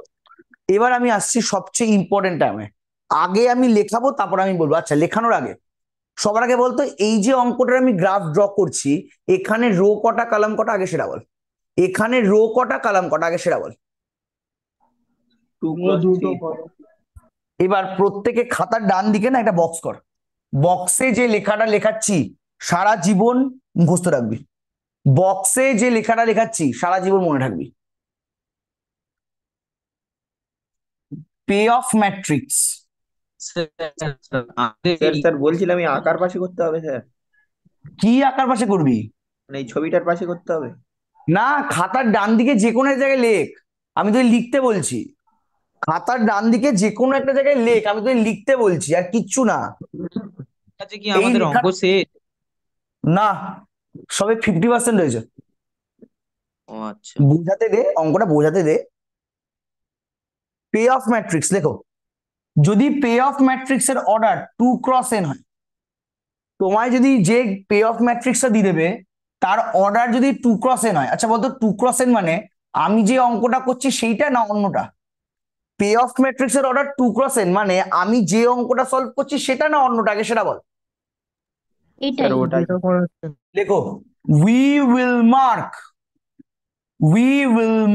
এবার আমি আসছি সবচেয়ে ইম্পর্টেন্ট টাইমে। আগে আমি লেখাবো, তারপর আমি বলবো। আচ্ছা, লেখানোর আগে সবার আগে বলতো, এই যে অঙ্কটার আমি গ্রাফ ড্র করছি, এখানে রো কটা কলাম কটা আগে সেটা বল। এখানে রো কটা কলাম কটা আগে সেটা বল। 2 ও cross দুটো 3। করো। এবার প্রত্যেকে খাতার ডান দিকে না একটা বক্স কর। বক্সে যে লেখাটা লেখাচ্ছি সারা জীবন মুখস্থ রাখবি। বক্সে যে লেখাটা লেখাচ্ছি সারা জীবন মনে রাখবি। Pay of matrix. স্যার বলছিলাম এই আঁকার পাশে করতে হবে স্যার, কি আকার পাশে করবি? মানে এই ছবিটার পাশে করতে হবে। না, খাতার ডান দিকে যে কোনো এক জায়গায় লেখ। আমি তোকে লিখতে বলছি। খাতার ডান দিকে যে কোনো একটা জায়গায় লেখ, আমি তোকে লিখতে বলছি, আর কিচ্ছু না। আচ্ছা, কি এই আমাদের লেখা অঙ্ক শেষ? না, সবে 50% হয়েছে। ও আচ্ছা। বোঝাতে দে, অঙ্কটা বোঝাতে দে। পে অফ ম্যাট্রিক্স লেখো। যদি পে অফ ম্যাট্রিক্স এর অর্ডার 2 x n হয়, তোমায় যদি যে পে অফ ম্যাট্রিক্সটা দিয়ে দেবে তার অর্ডার যদি 2 x n হয়, আচ্ছা বলতো 2 x n মানে আমি যে অঙ্কটা করছি সেইটা না অন্যটা? পে অফ ম্যাট্রিক্স এর অর্ডার 2x n মানে আমি যে অঙ্কটা সলভ করছি সেটা না অন্যটাকে সেটা বল। স্যার এটাই। ওটাই। যেটা করা হচ্ছে। লেখো we will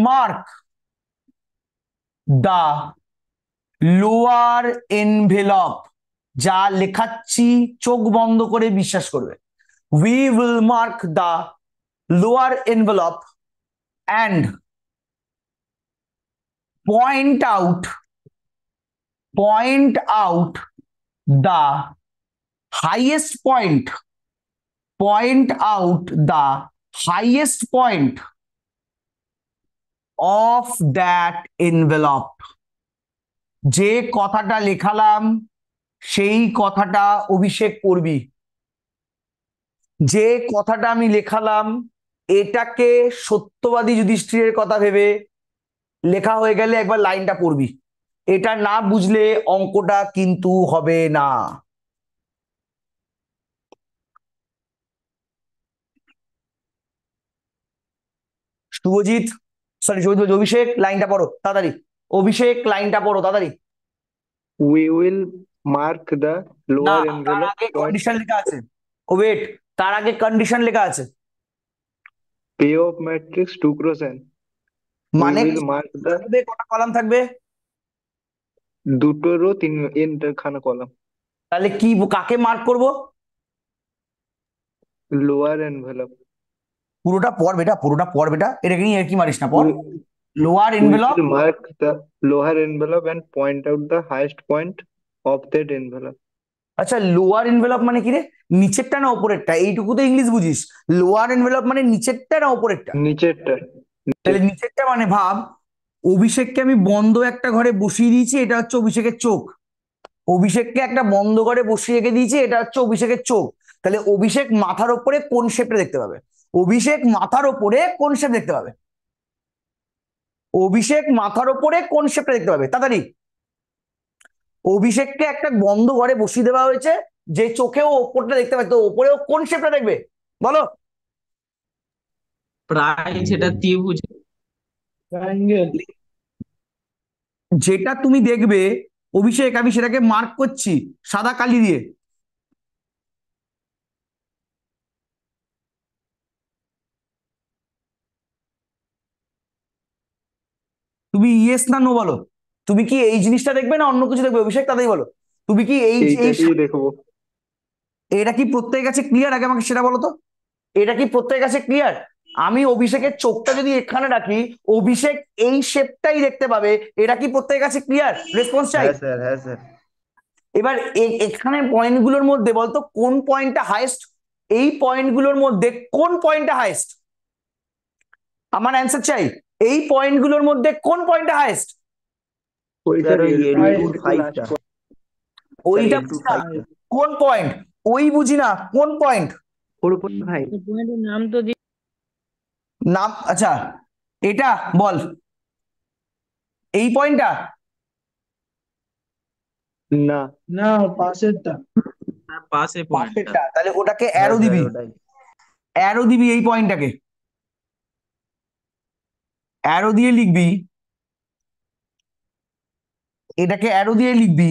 mark the lower envelope. যা লেখাচ্ছি চোখ বন্ধ করে বিশ্বাস করবে। We will mark the lower envelope and point out the highest point of that envelope. যে কথাটা লেখালাম সেই কথাটা অভিষেক পড়বি। যে কথাটা আমি লেখালাম এটাকে সত্যবাদী যুধিষ্ঠিরের কথা ভেবে লেখা হয়ে গেলে একবার লাইনটা পড়বি। এটা না বুঝলে অঙ্কটা কিন্তু হবে না। শুভজিৎ, সরি শুভজিৎ বলছি, অভিষেক লাইনটা পড়ো তাড়াতাড়ি। অভিষেক লাইনটা পড়ো তাড়াতাড়ি। We will mark the না, lower তার envelope আগে point কন্ডিশন লেখা আছে। ও ওয়েট, তার আগে কন্ডিশন লেখা আছে। P of matrix 2x n. We মানে will mark the থাকবে, কটা কলাম থাকবে? দুটো রো তিন খানা কলাম তাহলে কি কাকে মার্ক করব? lower envelope. পুরোটা পড় বেটা, পুরোটা পড় বেটা, এটাকে নিয়ে আর কি মারিস না, পড়। We, lower we envelope. will mark the lower envelope and point out the highest point of that envelope. আচ্ছা, লোয়ার এনভেলপ মানে কি রে? নিচেরটা না ওপরেরটা? এইটুকু তো ইংলিশ বুঝিস। লোয়ার এনভেলপ মানে নিচেরটা না ওপরেরটা? নিচেরটা। তাহলে নিচেরটা মানে ভাব, অভিষেককে আমি বন্ধ একটা ঘরে বসিয়ে দিয়েছি, এটা হচ্ছে অভিষেকের চোখ। অভিষেককে একটা বন্ধ ঘরে বসিয়ে রেখে দিয়েছি, এটা হচ্ছে অভিষেকের চোখ। তাহলে অভিষেক মাথার ওপরে কোন শেপটা দেখতে পাবে? অভিষেক মাথার ওপরে কোন শেপ দেখতে পাবে? অভিষেক মাথার ওপরে কোন শেপটা দেখতে পাবে? তাড়াতাড়ি। অভিষেককে একটা বন্ধ ঘরে বসিয়ে দেওয়া হয়েছে, যে চোখেও ওপরটা দেখতে পাবে, তো ওপরেও কোন শেপটা দেখবে বলো? প্রায় যেটা ত্রিভুজ। ট্রায়াঙ্গেল। যেটা তুমি দেখবে অভিষেক, আমি সেটাকে মার্ক করছি সাদা কালি দিয়ে। তুমি ইয়েস না নো বলো। তুমি কি এই জিনিসটা দেখবে না অন্য কিছু দেখবে অভিষেক? তাতেই বলো। তুমি কি এই এইটাকেই দেখবো। এটা কি প্রত্যেকের কাছে ক্লিয়ার? আগে আমাকে সেটা বলো তো, এটা কি প্রত্যেকের কাছে ক্লিয়ার? আমি অভিষেকের চোখটা যদি এখানে রাখি, অভিষেক এই শেপটাই দেখতে পাবে। এটা কি প্রত্যেকের কাছে ক্লিয়ার? রেসপন্স চাই। হ্যাঁ স্যার, হ্যাঁ স্যার। এবার এখানে পয়েন্টগুলোর মধ্যে বলতো কোন পয়েন্টটা হাইয়েস্ট? এই পয়েন্টগুলোর মধ্যে কোন পয়েন্টটা হাইয়েস্ট? আমার অ্যান্সার চাই। এই পয়েন্টগুলোর মধ্যে কোন পয়েন্টটা হাইয়েস্ট? স্যার ওই L2 L25টা। ওইটা বুঝি না, 25টা। কোন পয়েন্ট? ওই বুঝি না, কোন পয়েন্ট? 4.5। এই পয়েন্টের নাম তো দি নাম? আচ্ছা, এটা বল, এই পয়েন্টটা? না, না, পাশেরটা। পাশে পয়েন্টটা। পাশেরটা? তাহলে ওটাকে হ্যাঁ অ্যারো স্যার দিবি, ওটাই। অ্যারো দিবি এই পয়েন্টটাকে, অ্যারো দিয়ে লিখবি, এটাকে অ্যারো দিয়ে লিখবি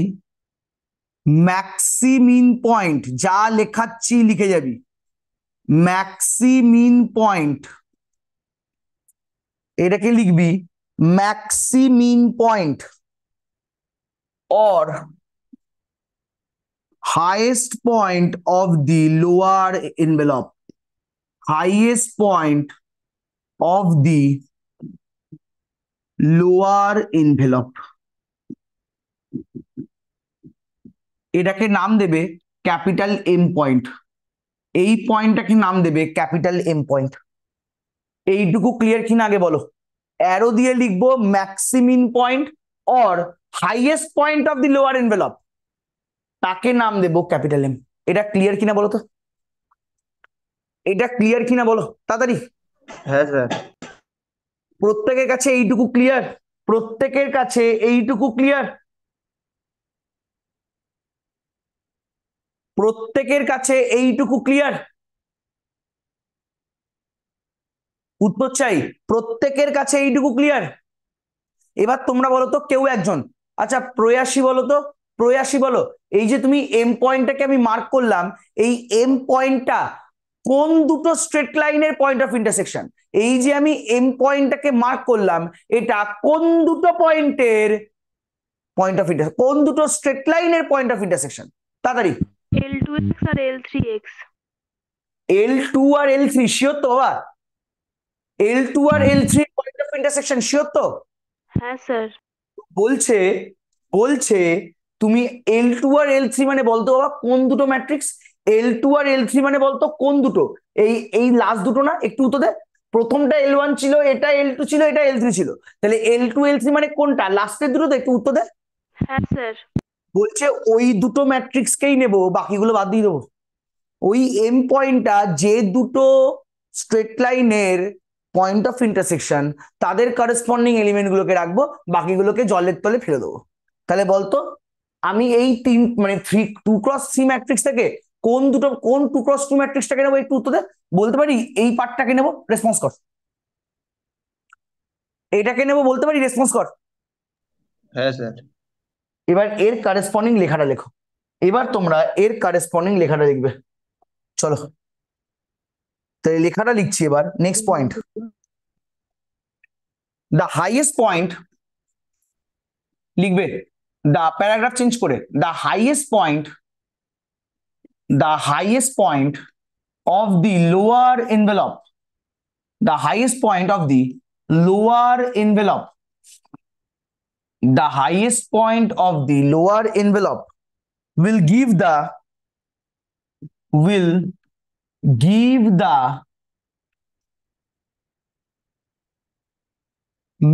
ম্যাক্সিমিন পয়েন্ট। যা লেখাচ্ছি লিখে যাবি, ম্যাক্সিমিন পয়েন্ট। এটাকে লিখবি ম্যাক্সিমিন point or highest point of the lower envelope, highest point of the lower envelope। এটাকে নাম দেবে ক্যাপিটাল এম পয়েন্ট। এই পয়েন্টটাকে নাম দেবে ক্যাপিটাল এম পয়েন্ট। এইটুকু ক্লিয়ার কিনা আগে বলো। অ্যারো দিয়ে লিখবো maximin point or highest point of the lower envelope, তাকে নাম দেবো ক্যাপিটাল এম। এটা ক্লিয়ার কিনা বলো তো, এটা ক্লিয়ার কিনা বলো তাড়াতাড়ি। হ্যাঁ স্যার। প্রত্যেকের কাছে এইটুকু ক্লিয়ার? প্রত্যেকের কাছে এইটুকু ক্লিয়ার? প্রত্যেকের কাছে এইটুকু ক্লিয়ার? উত্তর চাই, প্রত্যেকের কাছে এইটুকু ক্লিয়ার? এবার তোমরা বলো তো কেউ একজন, আচ্ছা প্রয়াসী বলো তো, প্রয়াসী বলো, এই যে তুমি এম পয়েন্টটাকে আমি মার্ক করলাম, এই এম পয়েন্টটা কোন দুটো স্ট্রেট লাইনের পয়েন্ট অফ ইন্টারসেকশন? এই যে আমি এম পয়েন্টটাকে মার্ক করলাম, এটা কোন দুটো পয়েন্টের পয়েন্ট অফ ইন্টারসেকশন, কোন দুটো স্ট্রেট লাইনের পয়েন্ট অফ ইন্টারসেকশন? তাড়াতাড়ি। L2x আর L3x। L2 আর L3 শিওর তো বাবা? L2 আর L3 point of intersection sure তো? হ্যাঁ স্যার। বলছে বলছে তুমি L2 আর L3 মানে বলতো বাবা কোন দুটো ম্যাট্রিক্স? L2 আর L3 মানে বলতো কোন দুটো? এই এই লাস্ট দুটো না? একটু উত্তর দে। প্রথমটা L1 ছিল, এটা L2 ছিল, এটা L3 ছিল, তাহলে L2 L3 মানে কোনটা? লাস্টের দুটো তো, একটু উত্তর দে। হ্যাঁ স্যার। বলছে ওই দুটো ম্যাট্রিক্সকেই নেব, বাকিগুলো বাদ দিয়ে দেবো। ওই এম পয়েন্টটা যে দুটো স্ট্রেট লাইনের পয়েন্ট অফ ইন্টারসেকশন, তাদের করেসপন্ডিং এলিমেন্ট গুলোকে রাখবো, বাকিগুলোকে জলের তলে ফেলে দেবো। তাহলে বলতো আমি এই তিন মানে 2x3 ম্যাট্রিক্স থেকে কোন 2x2 ম্যাট্রিক্সটাকে নেবো? একটু উত্তর দে। বলতে পারি এই পার্টটাকে নেবো, রেসপন্স কর। এটাকে নেবো বলতে পারি, রেসপন্স কর। হ্যাঁ স্যার। এবার এর করেসপন্ডিং লেখাটা লেখো। এবার তোমরা এর করেসপন্ডিং লেখাটা লিখবে। চলো তাহলে লেখাটা লিখছি এবার। Next point, the highest point, লিখবে the প্যারাগ্রাফ চেঞ্জ করে, the highest point of the lower envelope, the highest point of the lower envelope, the highest point of the lower envelope will give the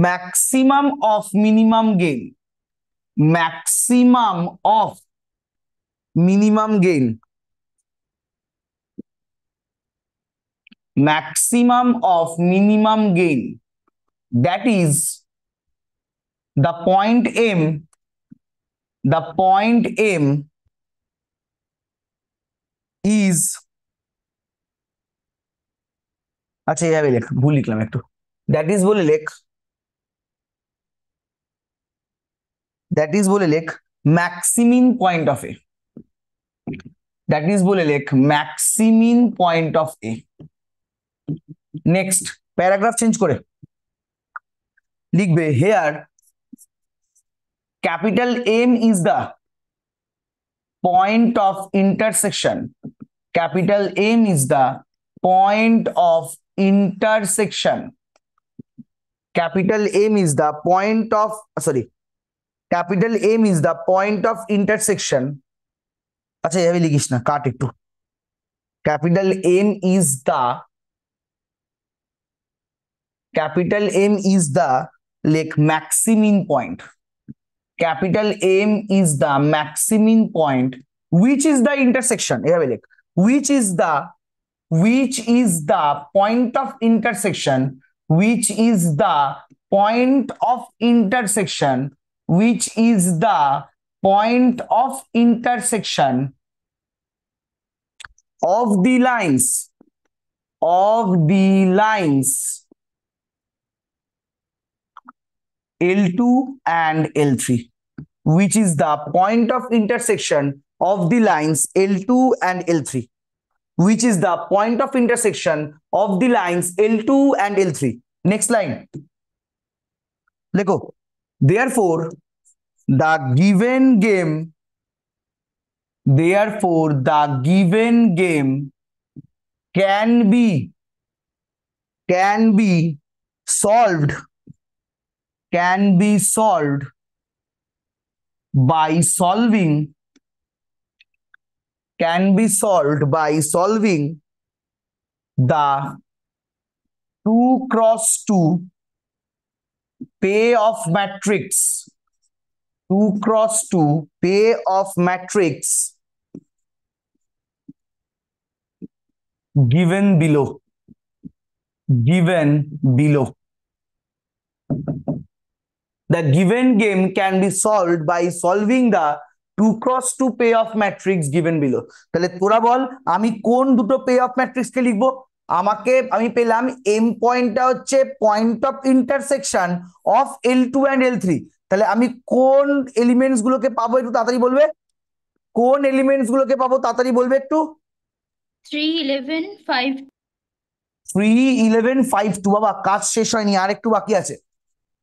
maximum of minimum gain, maximum of minimum gain, maximum of minimum gain, that is the point M, the point M is, আচ্ছা এইভাবে লেখ, ভুল লিখলাম একটু, that is বলে লেখ, that is বলে লেখ maximin point of A, that is বলে লেখ maximin point of A. Next paragraph change করে লিখবে here capital M is the point of intersection, capital M is the point of intersection, capital M is the point of, sorry, capital M is the point of intersection, আচ্ছা এইভাবে লিখিস না, কাট একটু, capital M is the, capital M is the লেখ maximum point, capital M is the maximum point which is the intersection, এইভাবে লেখ which is the point of intersection, which is the point of intersection, which is the point of intersection of the lines, L2 and L3, which is the point of intersection of the lines L2 and L3, which is the point of intersection of the lines L2 and L3. Next line. Lekho. Therefore, the given game can be solved by solving the 2x2 payoff matrix, 2x2 payoff matrix given below. The given game can be solved by solving the 2x2 payoff matrix given below. তাহলে তোরা বল আমি কোন দুটো payoff matrix কে লিখবো? আমি পেলাম M পয়েন্টটা হচ্ছে point of intersection of L2 and L3। তাহলে আমি কোন এলিমেন্টস গুলোকে পাবো একটু তাড়াতাড়ি বলবে, কোন এলিমেন্টস গুলোকে পাবো তাড়াতাড়ি বলবে একটু। 3, 11, 5. 3, 11, 5, 2। বাবা কাজ শেষ হয়নি, আর একটু বাকি আছে।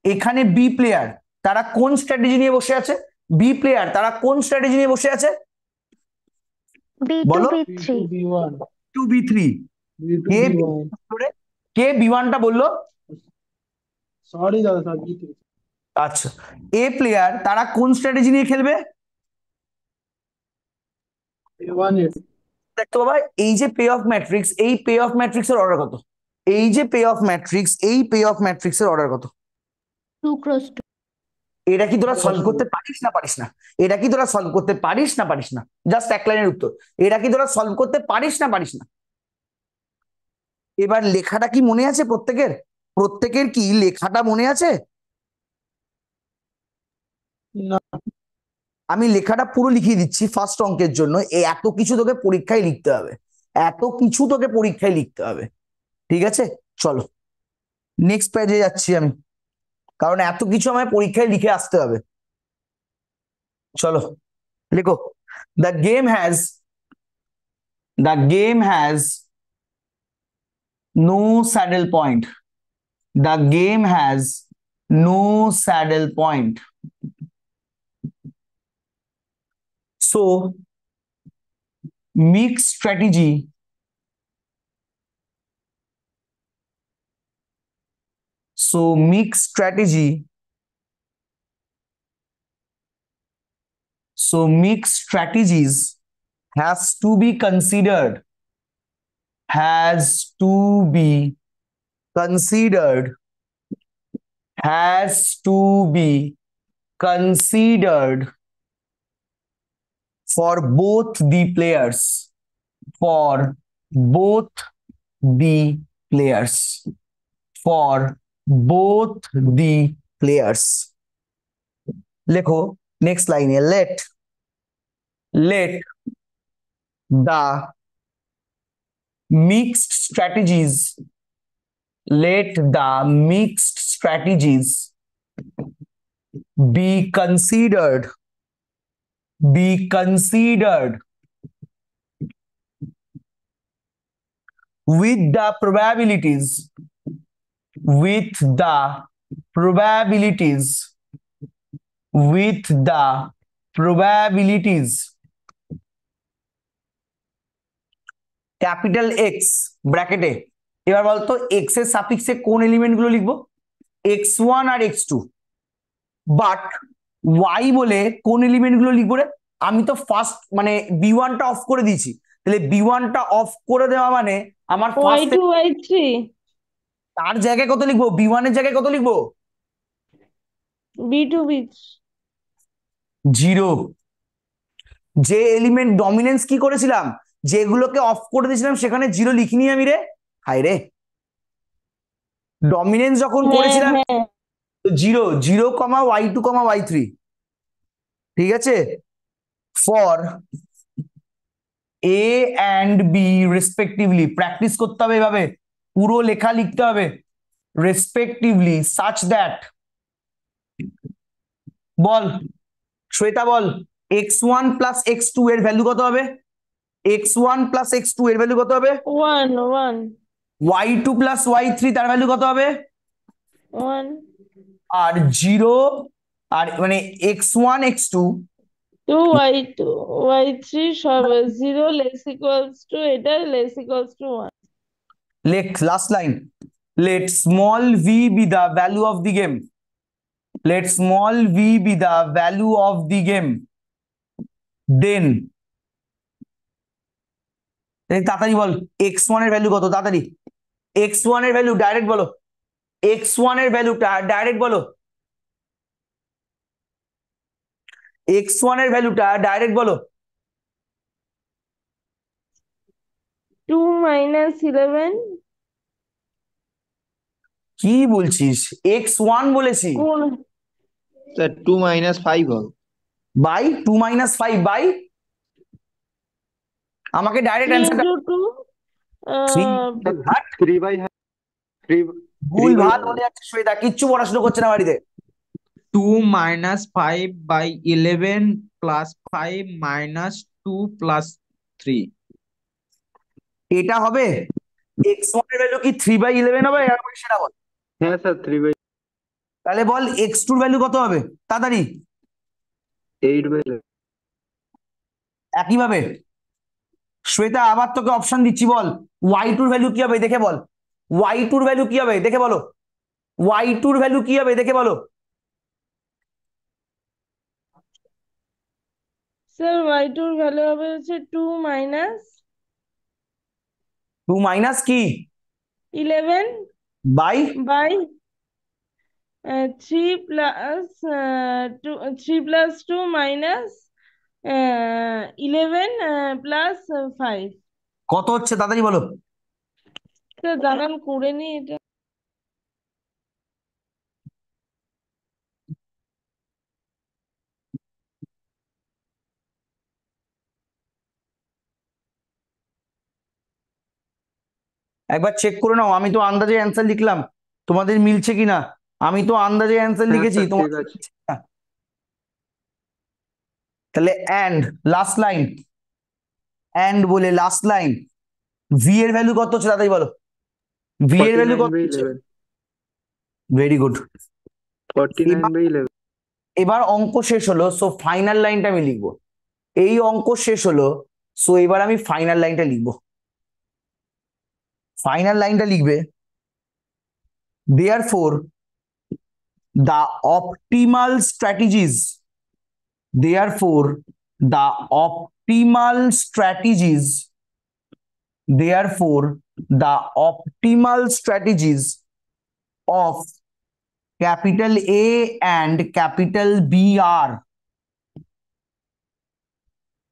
এখানে বি প্লেয়ার তারা কোন স্ট্র্যাটেজি নিয়ে বসে আছে? বি প্লেয়ার তারা কোন স্ট্র্যাটেজি নিয়ে বসে আছে B2, বলো? B3. B1, 2B3। B2, কে B1. কে B1টা বললো? সরি দাদা স্যার B3. আচ্ছা, এ প্লেয়ার তারা কোন স্ট্র্যাটেজি নিয়ে খেলবে? A1, A2. দেখতো বাবা, এই যে পে অফ ম্যাট্রিক্স, এই পে অফ ম্যাট্রিক্স এর অর্ডার কত? এই যে পে অফ ম্যাট্রিক্স, এই পে অফ ম্যাট্রিক্স এর অর্ডার কত? 2 cross 2. এটা কি তোরা সলভ Cross করতে পারিস না পারিস না? এটা কি তোরা সলভ করতে পারিস না পারিস না? জাস্ট এক লাইনের উত্তর, এটা কি তোরা সলভ করতে পারিস না পারিস না? এবার লেখাটা কি মনে আছে প্রত্যেকের? প্রত্যেকের কি লেখাটা মনে আছে? না। আমি লেখাটা পুরো লিখিয়ে দিচ্ছি ফার্স্ট অঙ্কের জন্য। এত কিছু তোকে পরীক্ষায় লিখতে হবে, এত কিছু তোকে পরীক্ষায় লিখতে হবে, ঠিক আছে? চলো নেক্সট পেজে যাচ্ছি আমি, কারণ এত কিছু আমায় পরীক্ষায় লিখে আসতে হবে। চলো লেখো, the game has no saddle point. The game has no saddle point. So mixed strategy mixed strategies has to be considered for both the players, for both the players, for both the players। লেখো next লাইনে, let the mixed strategies be considered with the probabilities capital X ব্র্যাকেটে। এবার বলতো x এর সাফিক্সে কোন element গুলো লিখবো? x1 R x2। But why বলে কোন এলিমেন্ট গুলো লিখবো রে? আমি তো ফার্স্ট মানে B1টা অফ করে দিয়েছি, তাহলে B1টা অফ করে দেওয়া মানে আমার ফার্স্ট Y2, Y3. তার জায়গায় কত লিখবো? B1 এর জায়গায় কত লিখবো? B2, B3. 0। যে এলিমেন্ট ডমিনেন্স কি করেছিলাম, যেগুলোকে অফ করে দিয়েছিলাম সেখানে 0 লিখিনি আমি রে। হাই রে, ডমিনেন্স যখন করেছিলাম 0 Y2, Y3, ঠিক আছে? For A and B respectively, practice করতে হবে এভাবে, পুরো লেখা লিখতে হবে। Respectively such that, ball Shweta ball, x1 plus x2 এর ভ্যালু কত হবে? x1 প্লাস x2 এর ভ্যালু কত হবে? 1, 1, y2 প্লাস y3 তার ভ্যালু কত হবে? 1. আর 0 আর মানে x1 x2 2, Y2, Y3 সব 0 less equals to এটা less equals to 1. last line, let small v be the value of the game, let small v be the value of the game, then তাড়াতাড়ি বল x1 এর value কত? তাড়াতাড়ি x1 এর value direct বলো, x1 এর ভ্যালুটা direct বলো, x1 এর ভ্যালুটা ডাইরেক্ট বলো। 2 minus 11 কি বলছিস? x1 বলেছি কোন স্যার 2 minus 5 হবে। বাই 2 minus 5 বাই, আমাকে ডাইরেক্ট 3 অ্যান্সারটা into 2 থ্রি ভাট থ্রি বাই থ্রি ভুল by ভাত বলে যাচ্ছে শ্বেতা, কিচ্ছু পড়াশোনা করছে না বাড়িতে। 2 minus 5 by 11 plus 5 minus 2 plus 3. এটা হবে এক্স ওয়ান এর ভ্যালু কি 3/11 হবে? একবার সেটা বল। হ্যাঁ স্যার 3/, তাহলে বল এক্স টুর ভ্যালু কত হবে তাড়াতাড়ি। 8/11। একইভাবে শ্বেতা আবার তোকে অপশন দিচ্ছি, বল ওয়াই টুর ভ্যালু কি হবে দেখে বল। ওয়াই টুর ভ্যালু কি হবে দেখে বলো। ওয়াই টুর ভ্যালু কি হবে দেখে বলো। স্যার y2 ভ্যালু হবে হচ্ছে 2 মাইনাস 2 মাইনাস কি 11 bye bye 3 plus 2 minus 11 plus 5। কত হচ্ছে তাড়াতাড়ি বলো। স্যার দাঁড়ান করে নি এটা। একবার চেক করে নাও, আমি তো আন্দাজে অ্যান্সার লিখলাম, তোমাদের মিলছে কিনা। আমি তো আন্দাজে অ্যান্সার হ্যাঁ লিখেছি, স্যার ঠিক তোমাদের আছে। মিলছে কিনা। তাহলে অ্যান্ড লাস্ট লাইন, অ্যান্ড বলে লাস্ট লাইন ভি এর ভ্যালু কত হচ্ছে তাড়াতাড়ি বলো। ভি এর ভ্যালু কত হচ্ছে? 49/11। Very good. 49/11। এবার অঙ্ক শেষ হলো, সো ফাইনাল লাইনটা আমি লিখবো। এই অঙ্ক শেষ হলো, সো এবার আমি ফাইনাল লাইনটা লিখবো। ফাইনাল লাইনটা লিখবে, therefore the optimal strategies, therefore the optimal strategies, therefore the optimal strategies of capital A and capital B are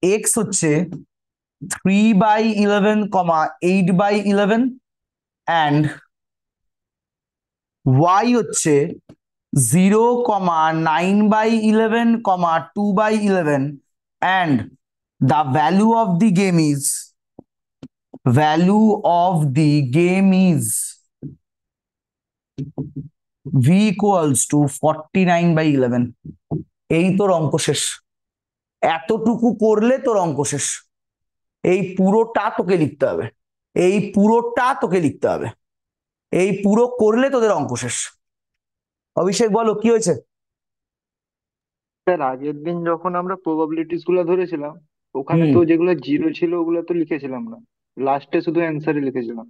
x হচ্ছে 3/11, 8/11 and y হচ্ছে 0,9/11, 2/11 and the value of the game is v equals to 49/11। এই তোর অঙ্ক শেষ। এতটুকু করলে তোর অঙ্ক শেষ। এই পুরোটা তোকে লিখতে হবে, এই পুরোটা তোকে লিখতে হবে, এই পুরো করলে তোদের অঙ্ক শেষ। অভিষেক বলো কি হয়েছে। স্যার আগের দিন যখন আমরা প্রবাবিলিটিস গুলো ধরেছিলাম, ওখানে হুম তো যেগুলো জিরো ছিল ওগুলো তো লিখেছিলাম না, লাস্টে শুধু অ্যান্সারই লিখেছিলাম।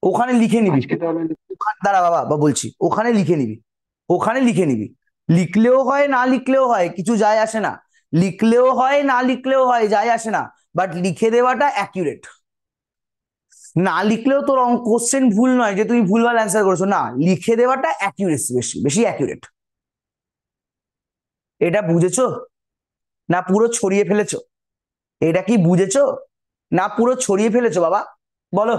ওখানে লিখে নিবি। আজকে তাহলে দাঁড়া বাবা বা বলছি, ওখানে লিখে নিবি, ওখানে লিখে নিবি। লিখলেও হয় না লিখলেও হয়, কিছু যায় আসে না। লিখলেও হয় না লিখলেও হয়, যায় আসে না। বাট লিখে দেওয়াটা অ্যাকিউরেট। না লিখলেও তোর কোশ্চেন ভুল নয় যে তুমি ভুলভাল অ্যান্সার করেছো, না, লিখে দেওয়াটা অ্যাকিউরেসি, বেশি বেশি অ্যাকিউরেট। এটা বুঝেছো না পুরো ছড়িয়ে ফেলেছো? এটা কি বুঝেছো না পুরো ছড়িয়ে ফেলেছো বাবা বলো।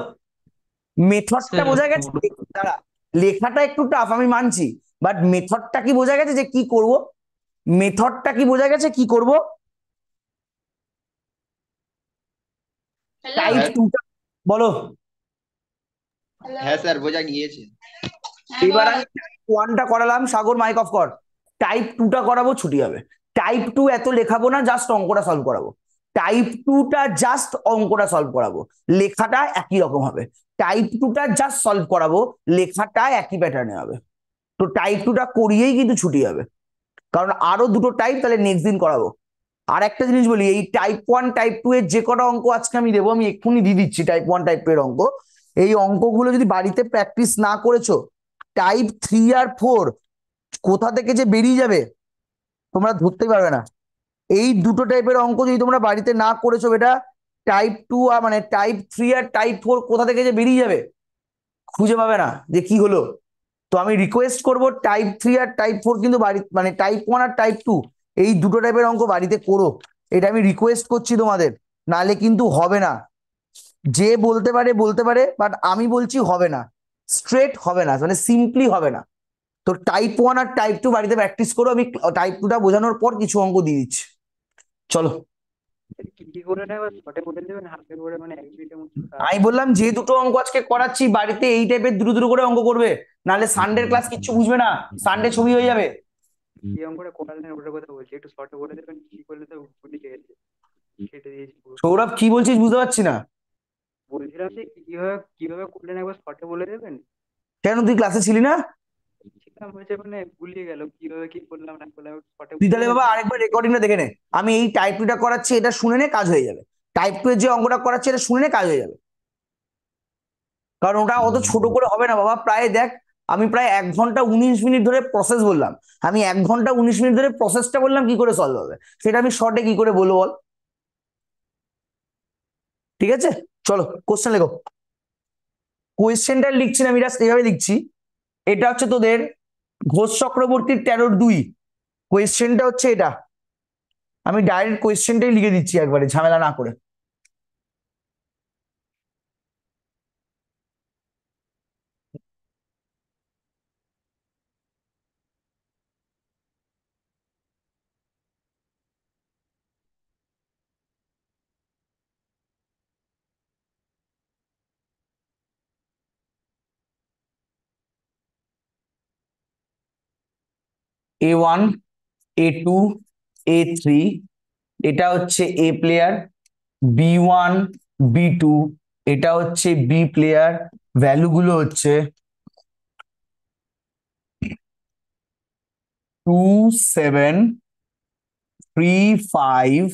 মেথডটা স্যার বোঝা গেছে? দাঁড়া, লেখাটা একটু টাফ আমি মানছি, বাট মেথডটা কি বোঝা গেছে যে কি করব? মেথডটা কি বোঝা গেছে কি করব? টাইপ টুটা বলো। হ্যাঁ স্যার বোঝা গিয়েছে। এবার আমি টাইপ ওয়ানটা করালাম, সাগর মাইক অফ কর। টাইপ টুটা করাবো, ছুটি হবে। টাইপ টু এত লেখাবো না, জাস্ট অঙ্কটা সলভ করাবো। টাইপ টুটা জাস্ট অঙ্কটা সলভ করাবো, লেখাটা একই রকম হবে। টাইপ টুটা জাস্ট সলভ করাবো, লেখাটা একই প্যাটার্নে হবে। তো টাইপ টুটা করিয়েই কিন্তু ছুটি হবে, কারণ আরো দুটো টাইপ তাহলে নেক্সট দিন করাবো। আর একটা জিনিস বলি, এই টাইপ ওয়ান টাইপ টু এর যে কটা অঙ্ক আজকে আমি দেবো, আমি এক্ষুনি দিয়ে দিচ্ছি টাইপ ওয়ান টাইপ টু এর অঙ্ক। এই অঙ্কগুলো যদি বাড়িতে প্র্যাকটিস না করেছো, টাইপ 3 আর 4 কোথা থেকে যে বেরিয়ে যাবে তোমরা ধরতেই পারবে না। এই দুটো টাইপের অঙ্ক যদি তোমরা বাড়িতে না করেছো বেটা, টাইপ 2 আর মানে টাইপ 3 আর টাইপ 4 কোথা থেকে যে বেরিয়ে যাবে খুঁজে পাবে না যে কি হলো। তো আমি রিকোয়েস্ট করব টাইপ 3 আর টাইপ 4 কিন্তু বাড়ি মানে টাইপ 1 আর টাইপ 2 এই দুটো টাইপের অঙ্ক বাড়িতে করো, এটা আমি রিকোয়েস্ট করছি তোমাদের, নালে কিন্তু হবে না। যে বলতে পারে বলতে পারে, বাট আমি বলছি হবে না, স্ট্রেট হবে না, মানে সিম্পলি হবে না। তো টাইপ 1 আর টাইপ 2 বাড়িতে প্র্যাকটিস করো, আমি টাইপ 2টা বোঝানোর পর কিছু অঙ্ক দিয়ে দিচ্ছি। চলো। কি কি করে নেয় এবার শর্টে বলে দেবেন হাতে করে, মানে 1 মিনিটের মধ্যে আমি তাড়াতাড়ি। বললাম যে দুটো অঙ্ক আজকে করাচ্ছি বাড়িতে এই টাইপের দ্রুত দ্রুত করে অঙ্ক করবে, নাহলে সানডের ক্লাস কিচ্ছু বুঝবে না, সানডে ছবি হয়ে যাবে। কি অঙ্কটা করালেন ওটার কথা বলছি, একটু শর্টে বলে দেবেন কি করলে তো বুঝে গেছে, কেটে দিয়েছি পুরো। সৌরভ কি বলছিস বুঝতে পারছি না। বলছিলাম যে কিভাবে কিভাবে করলেন একবার শর্টে বলে দেবেন। কেন তুই ক্লাসে ছিলি না? ছিলাম, হয়েছে মানে ভুলিয়ে গেল কিভাবে কি করলাম না করলাম, শর্টে তুই বলে তাহলে দেবেন। বাবা আরেকবার রেকর্ডিংটা দেখে নে। আমি এই টাইপ টুটা করাচ্ছি, এটা শুনে নে, কাজ হয়ে যাবে। টাইপ টু এর যে অঙ্কটা করাচ্ছি এটা শুনে নে, কাজ হয়ে যাবে। কারণ ওটা অত ছোট করে হবে না বাবা। প্রায় দেখ, আমি প্রায় 1 ঘন্টা 19 মিনিট ধরে প্রসেস বললাম। আমি 1 ঘন্টা 19 মিনিট ধরে প্রসেসটা বললাম কি করে সলভ হবে, সেটা আমি শর্টে কি করে বলবো বল। ঠিক আছে, চলো কোশ্চেন লেখো। কোয়েশ্চেনটা লিখছি না, আমি জাস্ট এইভাবে লিখছি। এটা হচ্ছে তোদের ঘোষ চক্রবর্তীর 13-2। কোয়েশ্চেনটা হচ্ছে এটা। আমি ডাইরেক্ট কোয়েশ্চেনটাই লিখে দিচ্ছি একবারে, ঝামেলা না করে। A1, A2, A3, এটা হচ্ছে এ প্লেয়ার। B1, B2, এটা হচ্ছে বি প্লেয়ার। ভ্যালু গুলো হচ্ছে 2, 7, 3, 5,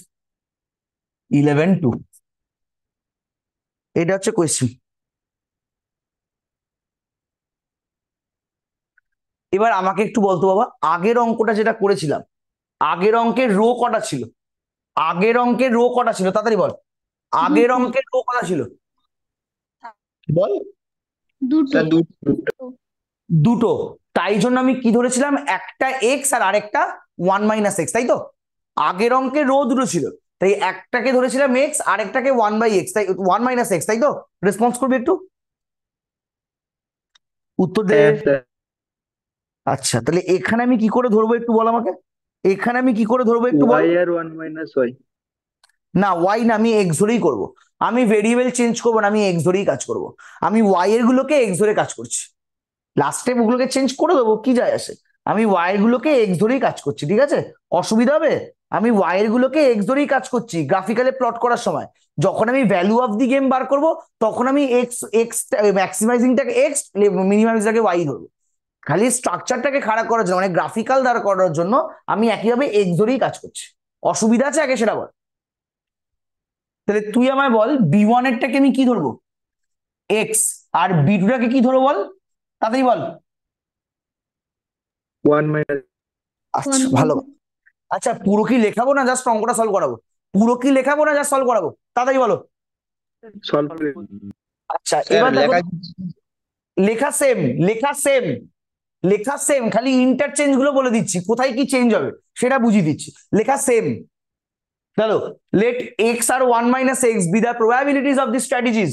11, 2। এটা হচ্ছে কোয়েশ্চেন। এবার আমাকে একটু বলতো বাবা, আগের অঙ্কটা যেটা করেছিলাম, আগের অঙ্কের রো কটা ছিল? আগের অঙ্কের রো কটা ছিল তাড়াতাড়ি বল। আগের দুটো। অঙ্কের রো কটা ছিল বল? দুটো। স্যার দুটো। দুটো। তাই জন্য আমি কি ধরেছিলাম, একটা এক্স আর আরেকটা 1 - x, তাই তো? আগের অঙ্কের রো দুটো ছিল, তাই একটাকে ধরেছিলাম এক্স, আরেকটাকে 1/x, তাই 1 - x, তাই তো? রেসপন্স করবি একটু, উত্তর দে। হ্যাঁ স্যার। আচ্ছা, তাহলে এখানে আমি কি করে ধরবো একটু বল আমাকে। এখানে আমি কি করে ধরবো একটু বল। y আর 1 - y। না, ওয়াই না, আমি এক্স ধরেই করবো। আমি ভেরিয়েবল চেঞ্জ করবো না, আমি এক্স ধরেই কাজ করব। আমি ওয়াই এর গুলোকে এক্স ধরে কাজ করছি। লাস্টে ওগুলোকে চেঞ্জ করে দেবো, কি যায় আসে। আমি ওয়াই এর গুলোকে এক্স ধরেই কাজ করছি, ঠিক আছে? অসুবিধা হবে? আমি ওয়াই এর গুলোকে এক্স ধরেই কাজ করছি গ্রাফিক্যালে প্লট করার সময়। যখন আমি ভ্যালু অফ দি গেম বার করব, তখন আমি এক্স এক্স ম্যাক্সিমাইজিংটাকে এক্স, মিনিমাইজিংটাকে ওয়াই ধরবো। খালি স্ট্রাকচারটাকে খাড়া করার জন্য, মানে গ্রাফিক্যাল দাঁড় করার জন্য আমি একইভাবে এক্স ধরেই কাজ করছি। অসুবিধা আছে আগে সেটা বল। তাহলে তুই আমায় বল, B1 এরটাকে আমি কি ধরবো? এক্স। আর B2টাকে কি ধরবো বল, তাড়াতাড়ি বল। 1 - আচ্ছা, ভালো। আচ্ছা, পুরো কি লেখাবো না জাস্ট অঙ্কটা সলভ করাবো? পুরো কি লেখাবো না জাস্ট সলভ করাবো, তাড়াতাড়ি বলো। সলভ। আচ্ছা, স্যার এবার দেখো, লেখা লেখা সেম, লেখা সেম, লেখা সেম, খালি ইন্টারচেঞ্জ গুলো বলে দিচ্ছি, কোথায় কি চেঞ্জ হবে সেটা বুঝিয়ে দিচ্ছি। লেখা সেম। চলো, লেট এক্স আর 1 - x be the probabilities of the strategies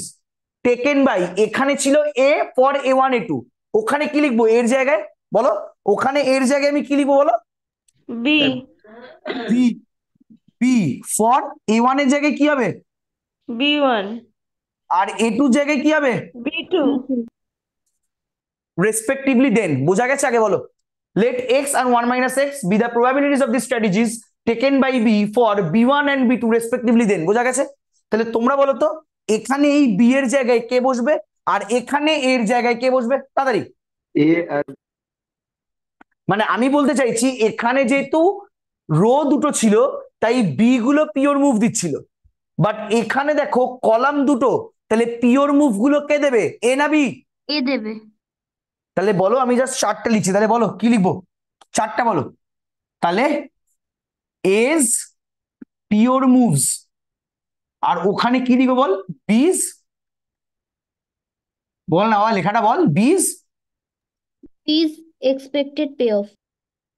taken by, এখানে ছিল এ ফর A1 A2, ওখানে কি লিখবো এর জায়গায় বলো? ওখানে এর জায়গায় আমি কি লিখবো বলো? B. B. B for A1 এর জায়গায় কি হবে? B1। আর A2 জায়গায় কি হবে? B2। রেসপেক্টিভলি দেন। বোঝা গেছে? আগে বলো, let x and 1 - x be the probabilities of the strategies taken by B for B1 and B2 respectively দেন। বোঝা গেছে? তাহলে তোমরা বলো তো, এখানে এই বি এর জায়গায় কে বসবে, আর এখানে এর জায়গায় কে বসবে, তাড়াতাড়ি। এ আর মানে আমি বলতে চাইছি, এখানে যেহেতু রো দুটো ছিল, তাই বি গুলো পিওর মুভ দিচ্ছিল। বাট এখানে দেখো কলাম দুটো, তাহলে পিওর মুভ গুলো কে দেবে, এ না বি? এ দেবে। তাহলে বলো, আমি জাস্ট চারটা লিখছি, তাহলে বলো কি লিখবো, চারটা বলো। তাহলে এজ পিওর মুভস, আর ওখানে কি লিখবো বল, বিজ। বল না বাবা, লেখাটা বল, বিজ। Is expected payoff.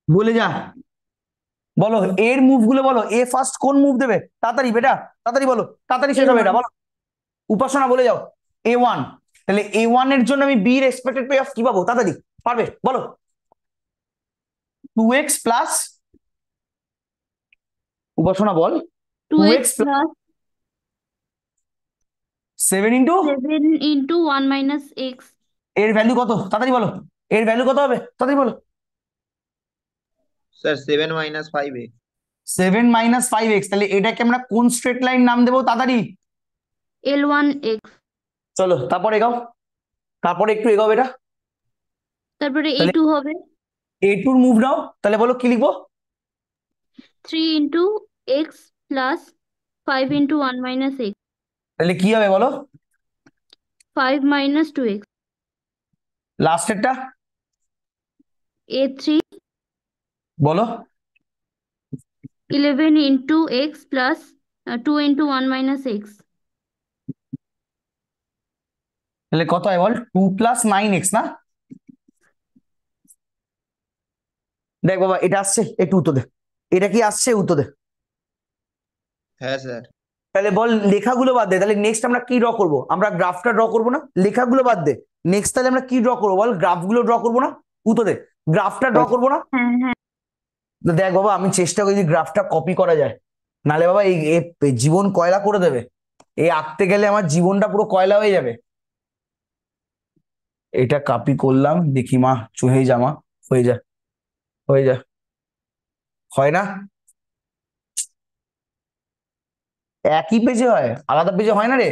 বলে যা, বলো এর মুভ গুলো বলো। এ ফার্স্ট কোন মুভ দেবে, তাড়াতাড়ি বেটা, তাড়াতাড়ি বলো, তাড়াতাড়ি শেষ হবে এটা, বলো। উপাসনা বলে যাও। A1, তাহলে A1 এর জন্য আমি বি এর এক্সপেক্টেড পে অফ কি পাবো, তাড়াতাড়ি পারবে বলো। 2x প্লাস, উপাসনা বল। 2x 2x plus 7 into 7 into 1 minus x. এর ভ্যালু কত তাড়াতাড়ি বলো, এর ভ্যালু কত হবে তাড়াতাড়ি বলো। Sir 7 - 5x। 7 - 5x, তাহলে এটাকে আমরা কোন স্ট্রেট লাইন নাম দেবো তাড়াতাড়ি? L1x. চলো তারপর এগাও, তারপরে একটু এগাও এটা। তারপরে তাহলে A2 হবে A2 মুভ নাও, তাহলে বলো কি লিখবো? 3 into x plus 5 into 1 minus x. তাহলে কি হবে বলো? 5 minus 2x. লাস্টেরটা A3 বলো। 11 into x plus 2 into 1 minus x. তাহলে কত হয় বল? 2 + 9x না? দেখ বাবা এটা আসছে, একটু উত্তর দে, এটা কি আসছে উত্তর দে। হ্যাঁ স্যার। তাহলে বল লেখাগুলো বাদ দে, তাহলে নেক্সট আমরা কি ড্র করবো? আমরা গ্রাফটা ড্র করবো না? লেখাগুলো বাদ দে, নেক্সট তাহলে আমরা কি ড্র করবো বল? গ্রাফগুলো ড্র করবো না? উত্তর দে, গ্রাফটা ড্র করবো না? হ্যাঁ হ্যাঁ তো দেখ বাবা আমি চেষ্টা করি যে গ্রাফটা কপি করা যায়, নালে বাবা এই জীবন কয়লা করে দেবে, এই আঁকতে গেলে আমার জীবনটা পুরো কয়লা হয়ে যাবে। এটা কপি করলাম, দেখি মা চুহে জামা হয়ে যা, হয়ে যা, হয় না? একই পেজে হয়, আলাদা পেজে হয় না রে।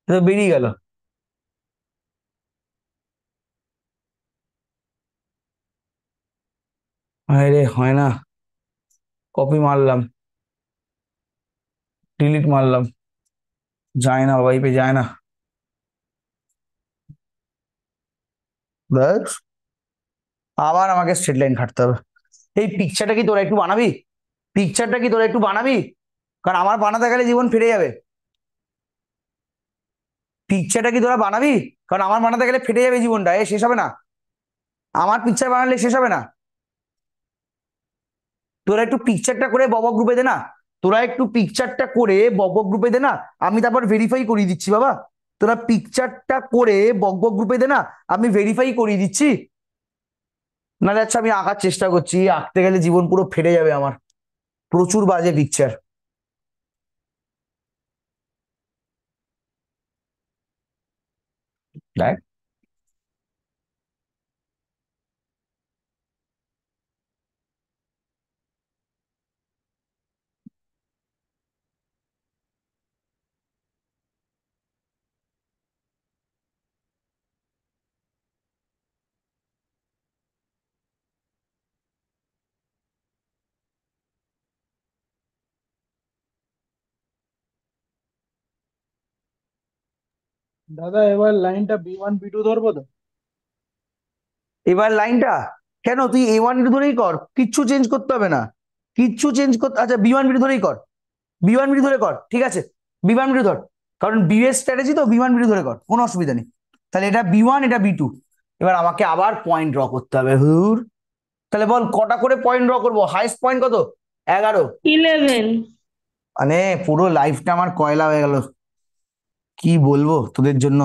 এ তো বেরিয়ে গেল। আরে হয় না, কপি মারলাম, ডিলিট মারলাম, যায় না বাবা, এই পেয়ে যায় না। ব্যাস, আবার আমাকে স্ট্রেট লাইন খাটতে হবে। এই পিকচারটা কি তোরা একটু বানাবি? পিকচারটা কি তোরা একটু বানাবি? কারণ আমার বানাতে গেলে জীবন ফিরে যাবে। পিকচারটা কি তোরা বানাবি? কারণ আমার বানাতে গেলে ফেটে যাবে জীবনটা, এ শেষ হবে না। আমার পিকচার বানালে শেষ হবে না। তোরা একটু পিকচারটা করে বব গ্রুপে দে না, তোরা একটু পিকচারটা করে বব গ্রুপে দে না, আমি তারপর ভেরিফাই করিয়ে দিচ্ছি বাবা। তোরা পিকচারটা করে বক গ্রুপে দে না, আমি ভেরিফাই করিয়ে দিচ্ছি। নাহলে আচ্ছা আমি আঁকার চেষ্টা করছি, আঁকতে গেলে জীবন পুরো ফেটে যাবে আমার, প্রচুর বাজে পিকচার। দেখ দাদা এবার লাইনটা B1 B2 ধরবো তো? এবার লাইনটা কেন, তুই A1 ধরেই কর, কিচ্ছু চেঞ্জ করতে হবে না, কিচ্ছু চেঞ্জ করতে, আচ্ছা B1 ধরেই কর, B1 ধরে কর, ঠিক আছে B1 ধর, কারণ বিএস স্ট্র্যাটেজি তো, B1 ধরে কর, কোনো অসুবিধা নেই। তাহলে এটা B1, এটা B2। এবার আমাকে আবার পয়েন্ট ড্র করতে হবে, হুর। তাহলে বল কটা করে পয়েন্ট ড্র করবো? হাইস্ট পয়েন্ট কত? 11। 11। মানে পুরো লাইফটা আমার কয়লা হয়ে গেল, কি বলবো তোদের জন্য।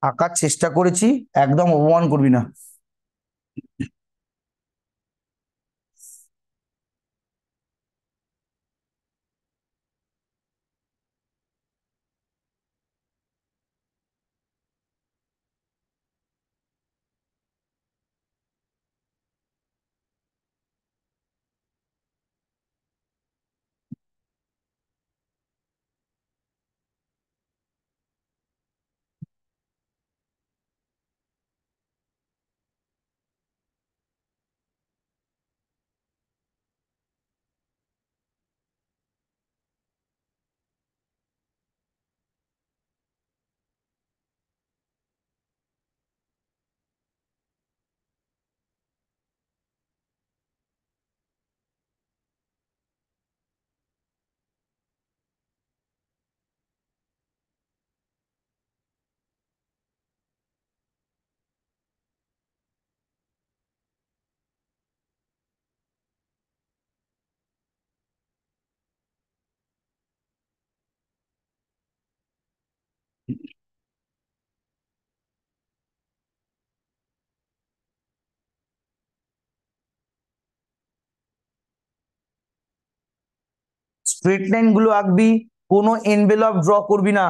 আঁকার চেষ্টা করেছি, একদম অপমান করবি না। স্ট্রেট লাইন গুলো আঁকবি, কোনো এনভেলপ ড্র করবি না।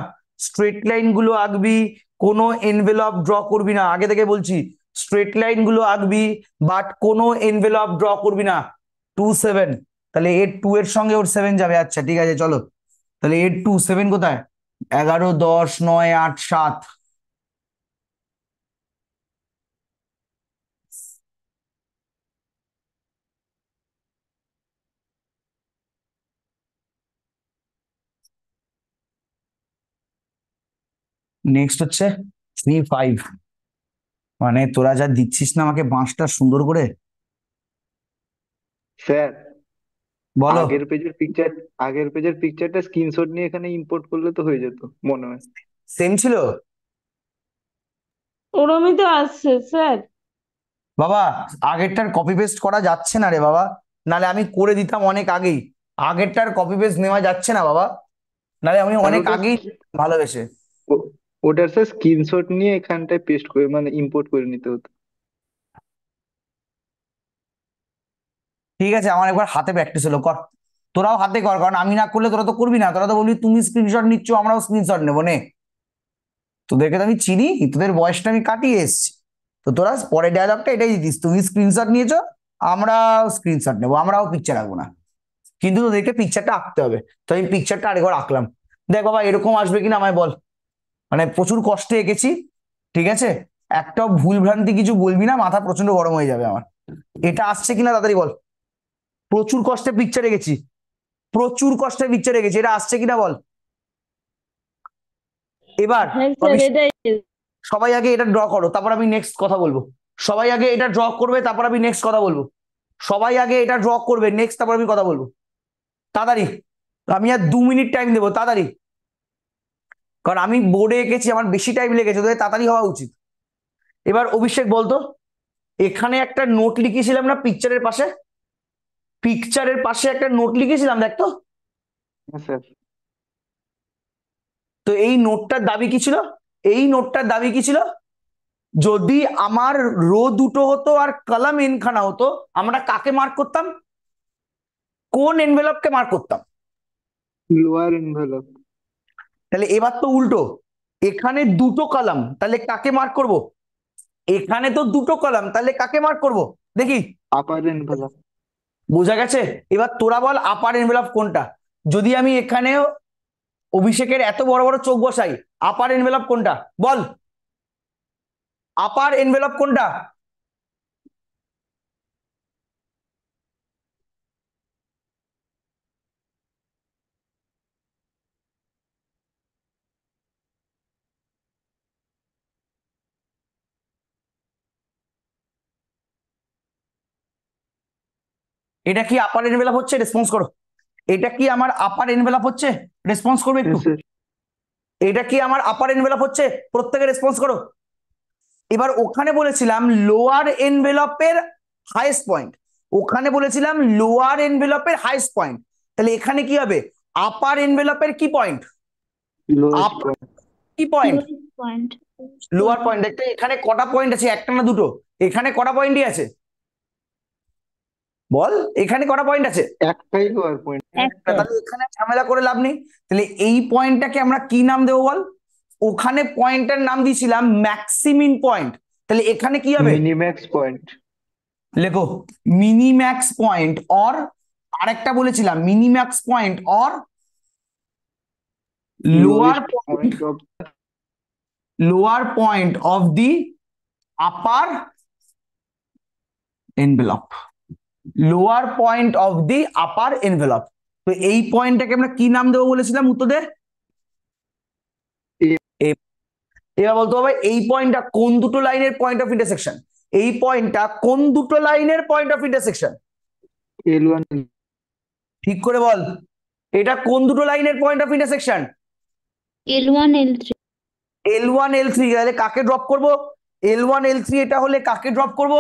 স্ট্রেট লাইন গুলো আঁকবি, কোনো এনভেলপ ড্র করবি না, আগে থেকে বলছি। স্ট্রেট লাইন গুলো আঁকবি, বাট কোনো এনভেলপ ড্র করবি না। 2 7, তাহলে এর 2 এর সঙ্গে ওর 7 যাবে। আচ্ছা ঠিক আছে, চলো। তাহলে এর 2 7 কোথায়? 11 10 9 8 7। নেক্সট হচ্ছে 3 5। মানে তোরা যা দিচ্ছিস না আমাকে বাঁশটা সুন্দর করে। স্যার, বলো। আগের পেজের পিকচারটা স্ক্রিনশট নিয়ে এখানে ইম্পোর্ট করলে তো হয়ে যেত মনে হয়। সেম ছিল ওরমই তো আসছে স্যার। বাবা, আগেরটার কপি পেস্ট করা যাচ্ছে না রে বাবা, নালে আমি করে দিতাম অনেক আগেই। আগেরটার কপি পেস্ট নেওয়া যাচ্ছে না বাবা, নালে আমি স্যার অনেক আগেই ভালোবেসে। ওটার স্যার স্ক্রিনশট নিয়ে এখানটায় পেস্ট করে মানে ইম্পোর্ট করে নিতে হতো। ঠিক আছে, আমার একবার হাতে প্র্যাকটিস হলো, কর। তোরাও হাতে কর, কারণ আমি না করলে তোরা তো করবি না। তোরা তো বলবি তুমি স্ক্রিনশট নিচ্ছ, আমরাও স্ক্রিনশট নেবো নে। তোদেরকে তো আমি চিনি, তোদের বয়সটা আমি কাটিয়ে এসেছি। তো তোরা পরে ডায়লগটা এটাই দিস, তুমি স্ক্রিনশট নিয়েছো, আমরাও স্ক্রিনশট নেবো, আমরাও পিকচার আঁকবো না। কিন্তু তোদেরকে পিকচারটা আঁকতে হবে। তো আমি পিকচারটা আরেকবার আঁকলাম। দেখ বাবা, এরকম আসবে কিনা আমায় বল। মানে প্রচুর কষ্টে এঁকেছি, ঠিক আছে? একটাও ভুল ভ্রান্তি কিছু বলবি না, মাথা প্রচন্ড গরম হয়ে যাবে আমার। এটা আসছে কিনা তাড়াতাড়ি বল। প্রচুর কষ্টে পিকচার এঁকেছি, প্রচুর কষ্টে পিকচার এঁকেছি, এটা আসছে কিনা বল। এবার হ্যাঁ স্যার, এটাই। সবাই আগে এটা ড্র করো, তারপর আমি নেক্সট কথা বলবো। সবাই আগে এটা ড্র করবে, তারপর আমি নেক্সট কথা বলবো। সবাই আগে এটা ড্র করবে, নেক্সট তারপর আমি কথা বলবো। তাড়াতাড়ি, আমি আর 2 মিনিট টাইম দেবো, তাড়াতাড়ি। কারণ আমি বোর্ডে এঁকেছি, আমার বেশি টাইম লেগেছে, তোদের তাড়াতাড়ি হওয়া উচিত। এবার অভিষেক বলতো, এখানে একটা নোট লিখেছিলাম না পিকচারের পাশে? পিকচারের পাশে একটা নোট লিখেছিলাম, দেখ তো। হ্যাঁ স্যার। তো এই নোটটার দাবি কি ছিল? এই নোটটার দাবি কি ছিল? যদি আমার রো দুটো হতো আর কলাম এনখানা হতো, আমরা কাকে মার্ক করতাম? কোন এনভেলপকে মার্ক করতাম? Lower envelope. তাহলে এবার তো উল্টো, এখানে দুটো কলাম, তাহলে কাকে মার্ক করব? এখানে তো দুটো কলাম, তাহলে কাকে মার্ক করব? দেখি। আপার এনভেলপ। বোঝা গেছে? এবার তোরা বল আপার এনভেলপ কোনটা। যদি আমি এখানে অভিষেকের এত বড় বড় চোখ বসাই, আপার এনভেলপ কোনটা বল? আপার এনভেলপ কোনটা? এটা কি আপার এনভেলপ হচ্ছে? রেসপন্স করো। এটা কি আমার আপার এনভেলপ হচ্ছে? রেসপন্স করবে একটু। এটা কি আমার আপার এনভেলপ হচ্ছে? প্রত্যেকে রেসপন্স করো। এবার ওখানে বলেছিলাম লোয়ার এনভেলপের হাইয়েস্ট পয়েন্ট, ওখানে বলেছিলাম লোয়ার এনভেলপের হাইয়েস্ট পয়েন্ট। তাহলে এখানে কি হবে? আপার এনভেলপের কি পয়েন্ট? কি পয়েন্ট? পয়েন্ট। Lower point. দেখতে এখানে কটা পয়েন্ট আছে? একটা না দুটো? এখানে কটা পয়েন্টই আছে বল, এখানে কটা পয়েন্ট আছে? একটাই লোয়ার পয়েন্ট। তাহলে এখানে ঝামেলা করে লাভ নেই। তাহলে এই পয়েন্টটাকে আমরা কি নাম দেবো বল? ওখানে পয়েন্টের নাম দিয়েছিলাম ম্যাক্সিমিন পয়েন্ট, তাহলে এখানে কি হবে? Minimax point. লেখো মিনিম্যাক্স পয়েন্ট, অর আরেকটা বলেছিলাম minimax point or lower point of the upper envelope. Lower point of the upper envelope. তো এই পয়েন্টটাকে আমরা কি নাম দেবো বলেছিলাম উত্তর দে। এবার বলতে হবে এই পয়েন্টটা কোন দুটো লাইনের পয়েন্ট অফ ইন্টারসেকশন? এই পয়েন্টটা কোন দুটো লাইনের পয়েন্ট অফ ইন্টারসেকশন? L1 ঠিক করে বল, এটা কোন দুটো লাইনের point of intersection? L1 L3 L1 L3। তাহলে কাকে ড্রপ করব? L1 L3 এটা হলে কাকে ড্রপ করব?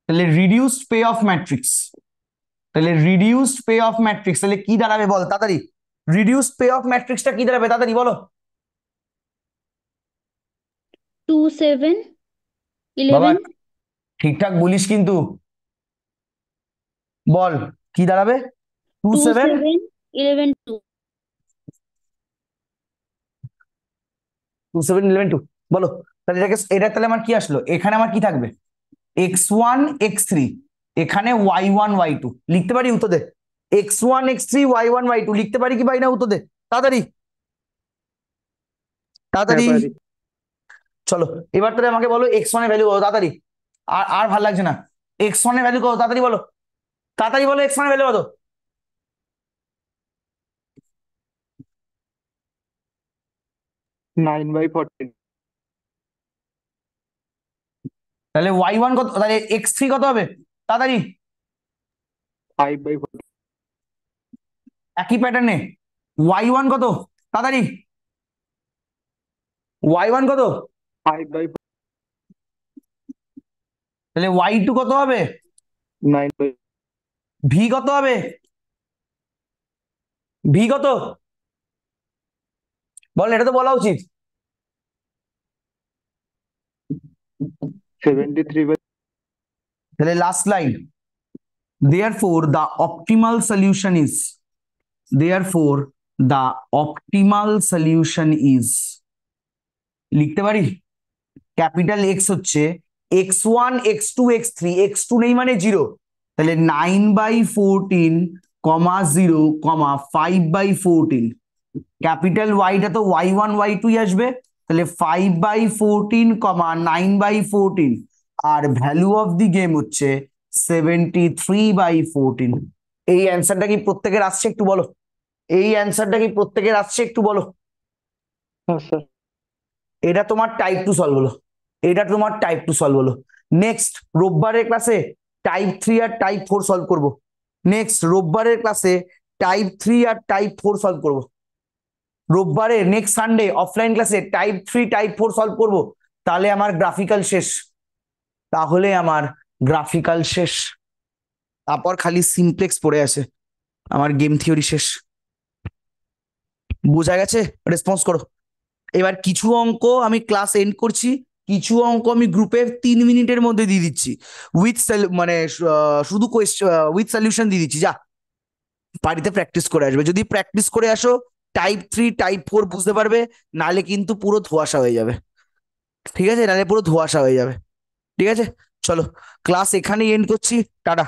তাহলে রিডিউসড পে অফ ম্যাট্রিক্স। তাহলে রিডিউসড পে অফ ম্যাট্রিক্স তাহলে কি দাঁড়াবে বল তাড়াতাড়ি, রিডিউসড পে অফ ম্যাট্রিক্সটা কি দাঁড়াবে তাড়াতাড়ি বলো। 2 7 বাবা 11 ঠিকঠাক বলিস কিন্তু, বল কি দাঁড়াবে? 2 2 7 7 11 2 2 7 11 2 বলো। তাহলে এটা তাহলে আমার কি আসলো, এখানে আমার কি থাকবে x1 x3, এখানে y1 y2 লিখতে পারি উত্তর দে। x1 x3 y1 y2 লিখতে পারি কি পারি না উত্তর দে তাড়াতাড়ি তাড়াতাড়ি। হ্যাঁ পারি। চলো এবার তাহলে আমাকে বলো x1 এর ভ্যালু কত তাড়াতাড়ি, আর আর ভালো লাগছে না, x1 এর ভ্যালু কত তাড়াতাড়ি বলো, তাড়াতাড়ি বলো x1 এর ভ্যালু কত। 9/14। তাহলে y1 কত, তাহলে x3 কত হবে তাড়াতাড়ি, 5/14। একই প্যাটার্নে y1 কত তাড়াতাড়ি, y1 কত, 5/14। তাহলে y2 কত হবে, 9/14। v কত হবে, v কত বল, এটা তো বলা উচিত। 73/। তাহলে last line, therefore the optimal solution is, therefore the optimal solution is, লিখতে পারি ক্যাপিটাল এক্স হচ্ছে x1 x2 x3, x2 নেই মানে 0, তাহলে 9/14 0 5/14, ক্যাপিটাল ওয়াইটা তো y1 y2 আসবে, তাহলে 5/14 9/14, আর ভ্যালু অফ দি গেম হচ্ছে 73/14। এই অ্যান্সারটা কি প্রত্যেকের আসছে একটু বলো, এই অ্যান্সারটা কি প্রত্যেকের আসছে একটু বলো। হ্যাঁ স্যার। এটা তোমার টাইপ 2 সলভ হলো, এটা তোমার টাইপ 2 সলভ হলো। নেক্সট রোববারের ক্লাসে টাইপ 3 আর টাইপ 4 সলভ করব। নেক্সট রোববারের ক্লাসে টাইপ 3 আর টাইপ 4 সলভ করব। রোববারে নেক্সট সানডে অফলাইন ক্লাসে টাইপ 3 টাইপ 4 সলভ করব। তাহলে আমার গ্রাফিক্যাল শেষ, তাহলে আমার গ্রাফিক্যাল শেষ, তারপর খালি সিমপ্লেক্স পড়ে আছে, আমার গেম থিওরি শেষ। বোঝা গেছে? রেসপন্স করো। এবার কিছু অঙ্ক আমি ক্লাস এন্ড করছি, কিছু অঙ্ক আমি গ্রুপে 3 মিনিটের মধ্যে দিয়ে দিচ্ছি, উইথ মানে শুধু উইথ সলিউশন দিয়ে দিচ্ছি। যা বাড়িতে প্র্যাকটিস করে আসবে, যদি প্র্যাকটিস করে আসো টাইপ 3 টাইপ 4 বুঝতে পারবে, নালে কিন্তু পুরো ধোঁয়াশা হয়ে যাবে। ঠিক আছে, নালে পুরো ধোঁয়াশা হয়ে যাবে। ঠিক আছে, চলো ক্লাস এখানেই এন্ড করছি, টাটা।